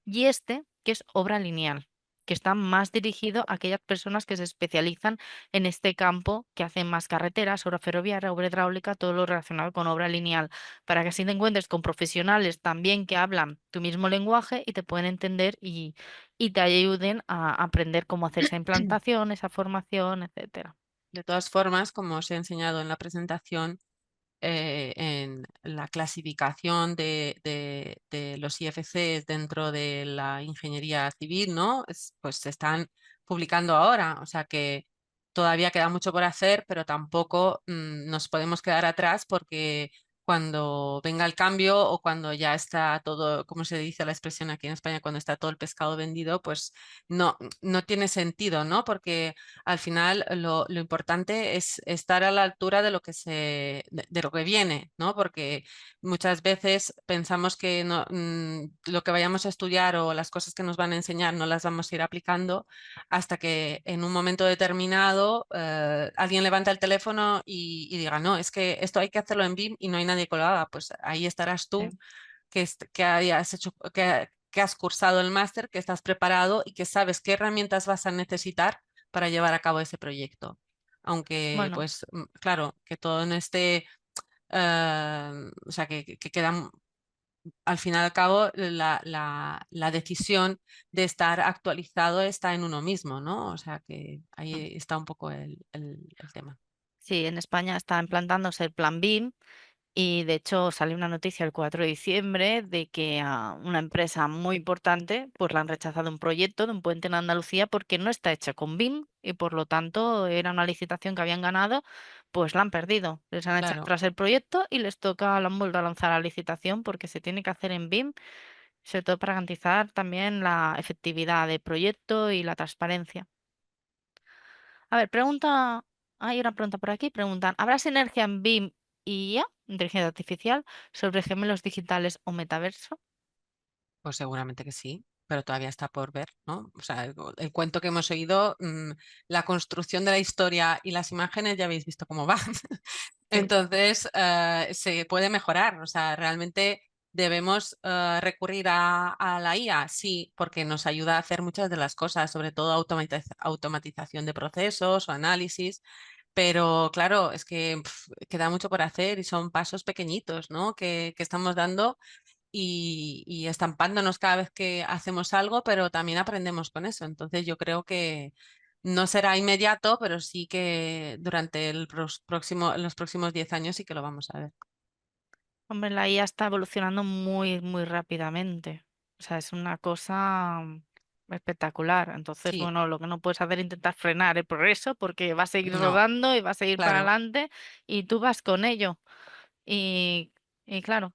y este, que es obra lineal, que está más dirigido a aquellas personas que se especializan en este campo, que hacen más carreteras, obra ferroviaria, obra hidráulica, todo lo relacionado con obra lineal, para que así te encuentres con profesionales también que hablan tu mismo lenguaje y te pueden entender y te ayuden a aprender cómo hacer esa implantación, esa formación, etcétera. De todas formas, como os he enseñado en la presentación, en la clasificación de los IFCs dentro de la ingeniería civil, ¿no? Pues se están publicando ahora, o sea que todavía queda mucho por hacer, pero tampoco nos podemos quedar atrás porque cuando venga el cambio o cuando ya está todo, como se dice la expresión aquí en España, cuando está todo el pescado vendido, pues no tiene sentido, ¿no? Porque al final lo importante es estar a la altura de lo que de lo que viene, ¿no? Porque muchas veces pensamos que lo que vayamos a estudiar o las cosas que nos van a enseñar no las vamos a ir aplicando hasta que en un momento determinado alguien levanta el teléfono y diga, no, es que esto hay que hacerlo en BIM y no hay nadie que lo haga. Pues ahí estarás tú Sí. que hayas hecho, que has cursado el máster, que estás preparado y que sabes qué herramientas vas a necesitar para llevar a cabo ese proyecto. Aunque, Bueno, pues, claro, que todo no esté, o sea, que queda al fin y al cabo la decisión de estar actualizado está en uno mismo, ¿no? O sea que Mm. ahí está un poco el tema. Sí, en España está implantándose el plan BIM y de hecho salió una noticia el 4 de diciembre de que a una empresa muy importante pues le han rechazado un proyecto de un puente en Andalucía porque no está hecha con BIM y por lo tanto era una licitación que habían ganado, pues la han perdido. Les han echado Claro, atrás el proyecto y les toca, la han vuelto a lanzar la licitación porque se tiene que hacer en BIM, sobre todo para garantizar también la efectividad del proyecto y la transparencia. A ver, hay una pregunta por aquí, preguntan, ¿habrá sinergia en BIM y IA, inteligencia artificial, sobre gemelos digitales o metaverso? pues seguramente que sí, pero todavía está por ver, ¿no? O sea, el cuento que hemos oído, la construcción de la historia y las imágenes ya habéis visto cómo van. Sí. Entonces, se puede mejorar. O sea, realmente debemos recurrir a la IA, sí, porque nos ayuda a hacer muchas de las cosas, sobre todo automatización de procesos o análisis. Pero claro, es que queda mucho por hacer y son pasos pequeñitos, ¿no? Que estamos dando y estampándonos cada vez que hacemos algo, pero también aprendemos con eso. Entonces yo creo que no será inmediato, pero sí que durante los próximos 10 años sí que lo vamos a ver. Hombre, la IA está evolucionando muy, muy rápidamente. O sea, es una cosa espectacular. Entonces, Sí, bueno, lo que no puedes hacer es intentar frenar el progreso porque va a seguir no, rodando y va a seguir para claro. adelante y tú vas con ello. Y, y claro,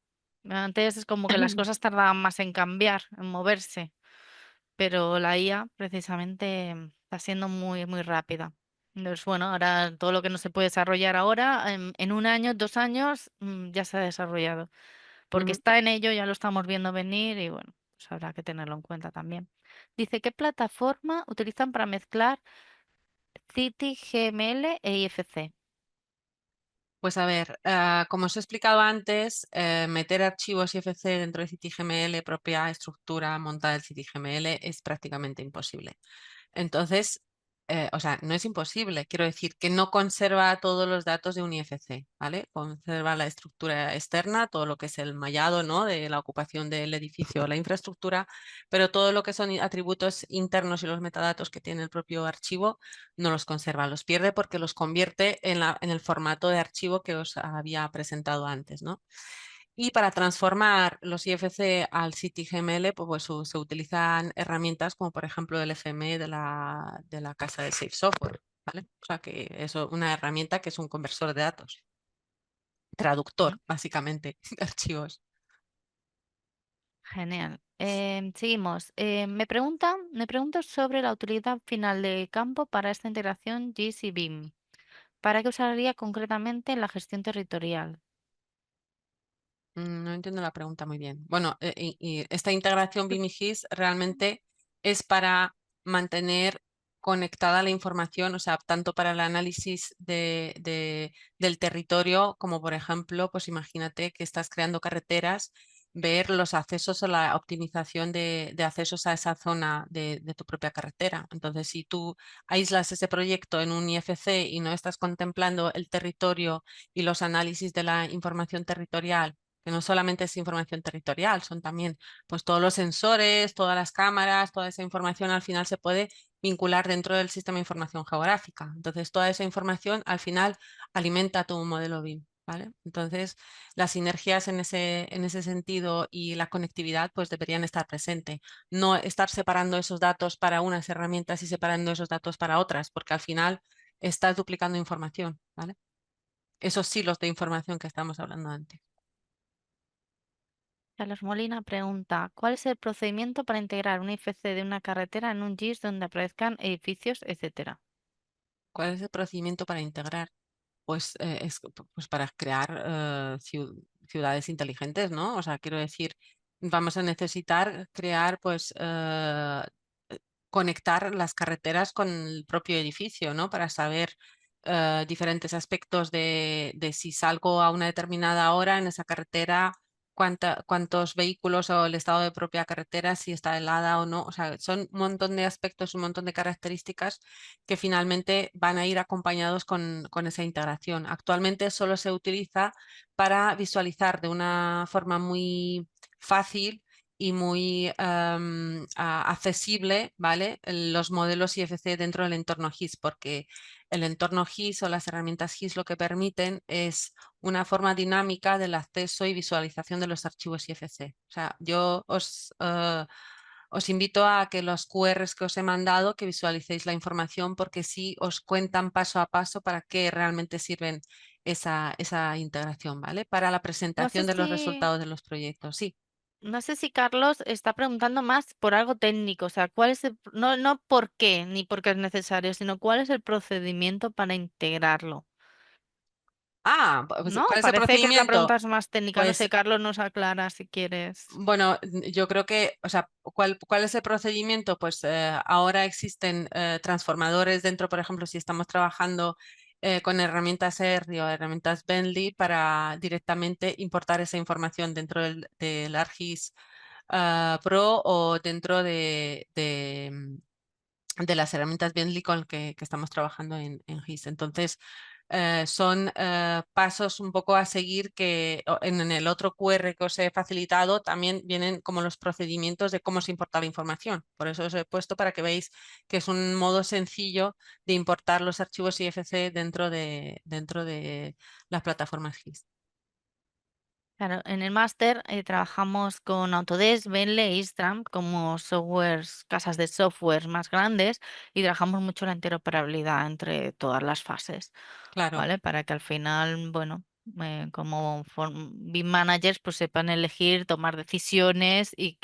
antes es como que las cosas tardaban más en cambiar, en moverse. Pero la IA precisamente está siendo muy, muy rápida. Entonces, bueno, ahora todo lo que no se puede desarrollar ahora, en un año, 2 años, ya se ha desarrollado. Porque Ujú. está en ello, ya lo estamos viendo venir y bueno, pues habrá que tenerlo en cuenta también. Dice, ¿qué plataforma utilizan para mezclar City, GML e IFC? Pues a ver, como os he explicado antes, meter archivos IFC dentro de CityGML, propia estructura montada del CityGML, es prácticamente imposible. Entonces, o sea, no es imposible, quiero decir que no conserva todos los datos de un IFC, ¿vale? Conserva la estructura externa, todo lo que es el mallado, ¿no? De la ocupación del edificio o la infraestructura, pero todo lo que son atributos internos y los metadatos que tiene el propio archivo no los conserva, los pierde porque los convierte en el formato de archivo que os había presentado antes, ¿no? Y para transformar los IFC al CityGML, pues, se utilizan herramientas como por ejemplo el FME de la casa de Safe Software, ¿vale? O sea que es una herramienta que es un conversor de datos, traductor, Mm, básicamente, de archivos. Genial. Seguimos. Me pregunto sobre la utilidad final de campo para esta integración GIS y BIM. ¿Para qué usaría concretamente en la gestión territorial? No entiendo la pregunta muy bien. Bueno, y esta integración BIM y GIS realmente es para mantener conectada la información, o sea, tanto para el análisis del territorio como, por ejemplo, pues imagínate que estás creando carreteras, ver los accesos o la optimización de accesos a esa zona de tu propia carretera. Entonces, si tú aíslas ese proyecto en un IFC y no estás contemplando el territorio y los análisis de la información territorial, que no solamente es información territorial, son también pues todos los sensores, todas las cámaras, toda esa información al final se puede vincular dentro del sistema de información geográfica. Entonces, toda esa información al final alimenta tu modelo BIM, ¿vale? Entonces, las sinergias en ese sentido y la conectividad pues deberían estar presentes. No estar separando esos datos para unas herramientas y separando esos datos para otras, porque al final estás duplicando información, ¿vale? Esos silos de información que estamos hablando antes. Carlos Molina pregunta, ¿cuál es el procedimiento para integrar un IFC de una carretera en un GIS donde aparezcan edificios, etcétera? ¿Cuál es el procedimiento para integrar? Pues es pues para crear ciudades inteligentes, ¿no? O sea, quiero decir, vamos a necesitar crear, pues, conectar las carreteras con el propio edificio, ¿no? Para saber diferentes aspectos de si salgo a una determinada hora en esa carretera, cuántos vehículos o el estado de propia carretera, si está helada o no. O sea, son un montón de aspectos, un montón de características que finalmente van a ir acompañados con esa integración. Actualmente solo se utiliza para visualizar de una forma muy fácil y muy accesible, ¿vale? Los modelos IFC dentro del entorno GIS, porque el entorno GIS o las herramientas GIS lo que permiten es una forma dinámica del acceso y visualización de los archivos IFC. O sea, yo os invito a que los QRs que os he mandado, que visualicéis la información, porque sí os cuentan paso a paso para qué realmente sirven esa integración, ¿vale? Para la No sé presentación de los si, resultados de los proyectos. Sí, no sé si Carlos está preguntando más por algo técnico, o sea, cuál es no por qué ni porque es necesario, sino cuál es el procedimiento para integrarlo. Pues, No, ¿cuál es el parece que la procedimiento? pregunta es más técnica. No sé, Pues Carlos nos aclara si quieres. bueno, yo creo que, o sea, ¿cuál es el procedimiento? Pues ahora existen transformadores dentro, por ejemplo, si estamos trabajando con herramientas R o herramientas Bentley para directamente importar esa información dentro del ArcGIS Pro o dentro de las herramientas Bentley con que estamos trabajando en GIS. Entonces, son pasos un poco a seguir que en el otro QR que os he facilitado también vienen como los procedimientos de cómo se importa la información. Por eso os he puesto para que veáis que es un modo sencillo de importar los archivos IFC dentro de las plataformas GIS. Claro, en el máster trabajamos con Autodesk, Bentley e Istram como softwares, casas de software más grandes y trabajamos mucho la interoperabilidad entre todas las fases, Claro, ¿vale? Para que al final, bueno, como BIM managers, pues sepan elegir, tomar decisiones y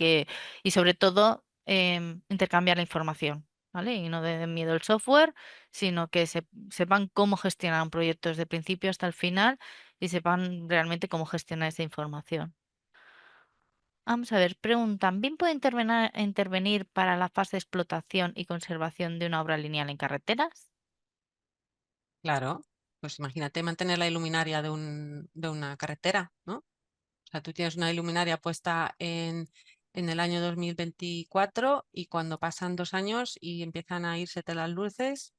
sobre todo intercambiar la información, ¿vale? Y no den miedo el software, sino que sepan cómo gestionar un proyecto desde el principio hasta el final y sepan realmente cómo gestionar esa información. Vamos a ver, preguntan, ¿BIM puede intervenir para la fase de explotación y conservación de una obra lineal en carreteras? claro. Pues imagínate mantener la iluminaria de una carretera, ¿no? O sea, tú tienes una iluminaria puesta en el año 2024 y cuando pasan 2 años y empiezan a irsete las luces,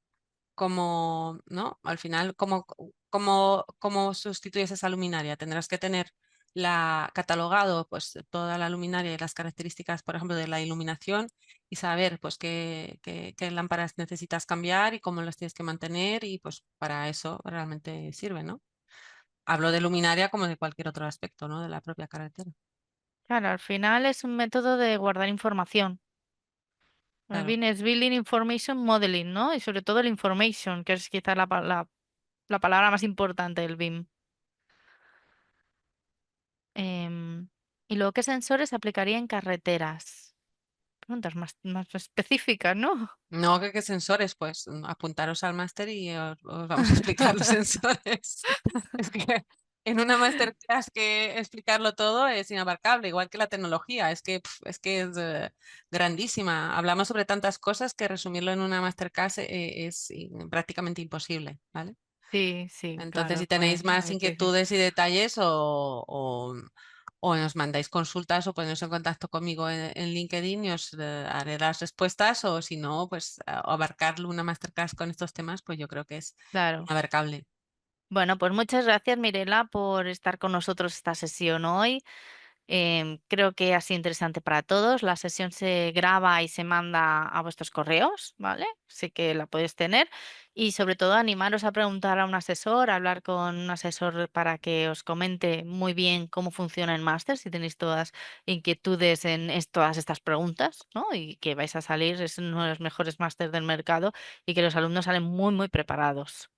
¿cómo, no? Al final, ¿cómo sustituyes esa luminaria? Tendrás que tener catalogado pues toda la luminaria y las características, por ejemplo, de la iluminación y saber pues qué lámparas necesitas cambiar y cómo las tienes que mantener y pues para eso realmente sirve, ¿no? Hablo de luminaria como de cualquier otro aspecto, ¿no? De la propia carretera. Claro, al final es un método de guardar información. El Claro. BIM es Building Information Modeling, ¿no? Y sobre todo el information, que es quizá la palabra más importante del BIM. Em, y luego, ¿qué sensores se aplicaría en carreteras? Preguntas más específicas, ¿no? No, ¿qué sensores? Pues apuntaros al máster y os vamos a explicar los sensores. Es que en una masterclass que explicarlo todo es inabarcable, igual que la tecnología, es que es grandísima. Hablamos sobre tantas cosas que resumirlo en una masterclass es prácticamente imposible, ¿vale? Sí, sí, Entonces, si claro, tenéis pues más hay que... inquietudes y detalles o nos mandáis consultas o poneros en contacto conmigo en LinkedIn y os haré las respuestas o si no, pues abarcar una masterclass con estos temas, pues yo creo que es Claro. inabarcable. Bueno, pues muchas gracias, Mirela, por estar con nosotros esta sesión hoy. Creo que ha sido interesante para todos. La sesión se graba y se manda a vuestros correos, ¿vale? Así que la podéis tener. Y sobre todo animaros a preguntar a un asesor, a hablar con un asesor para que os comente muy bien cómo funciona el máster, si tenéis todas inquietudes en todas estas preguntas, ¿no? Y que vais a salir, es uno de los mejores másters del mercado y que los alumnos salen muy, muy preparados.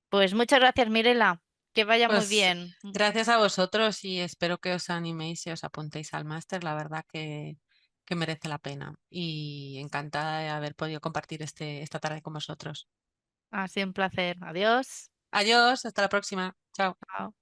Pues muchas gracias, Mirela. Que vaya muy Pues bien. gracias a vosotros y espero que os animéis y os apuntéis al máster, la verdad que merece la pena y encantada de haber podido compartir esta tarde con vosotros. Ha sido un placer. Adiós. Adiós, hasta la próxima. Chao. Chao.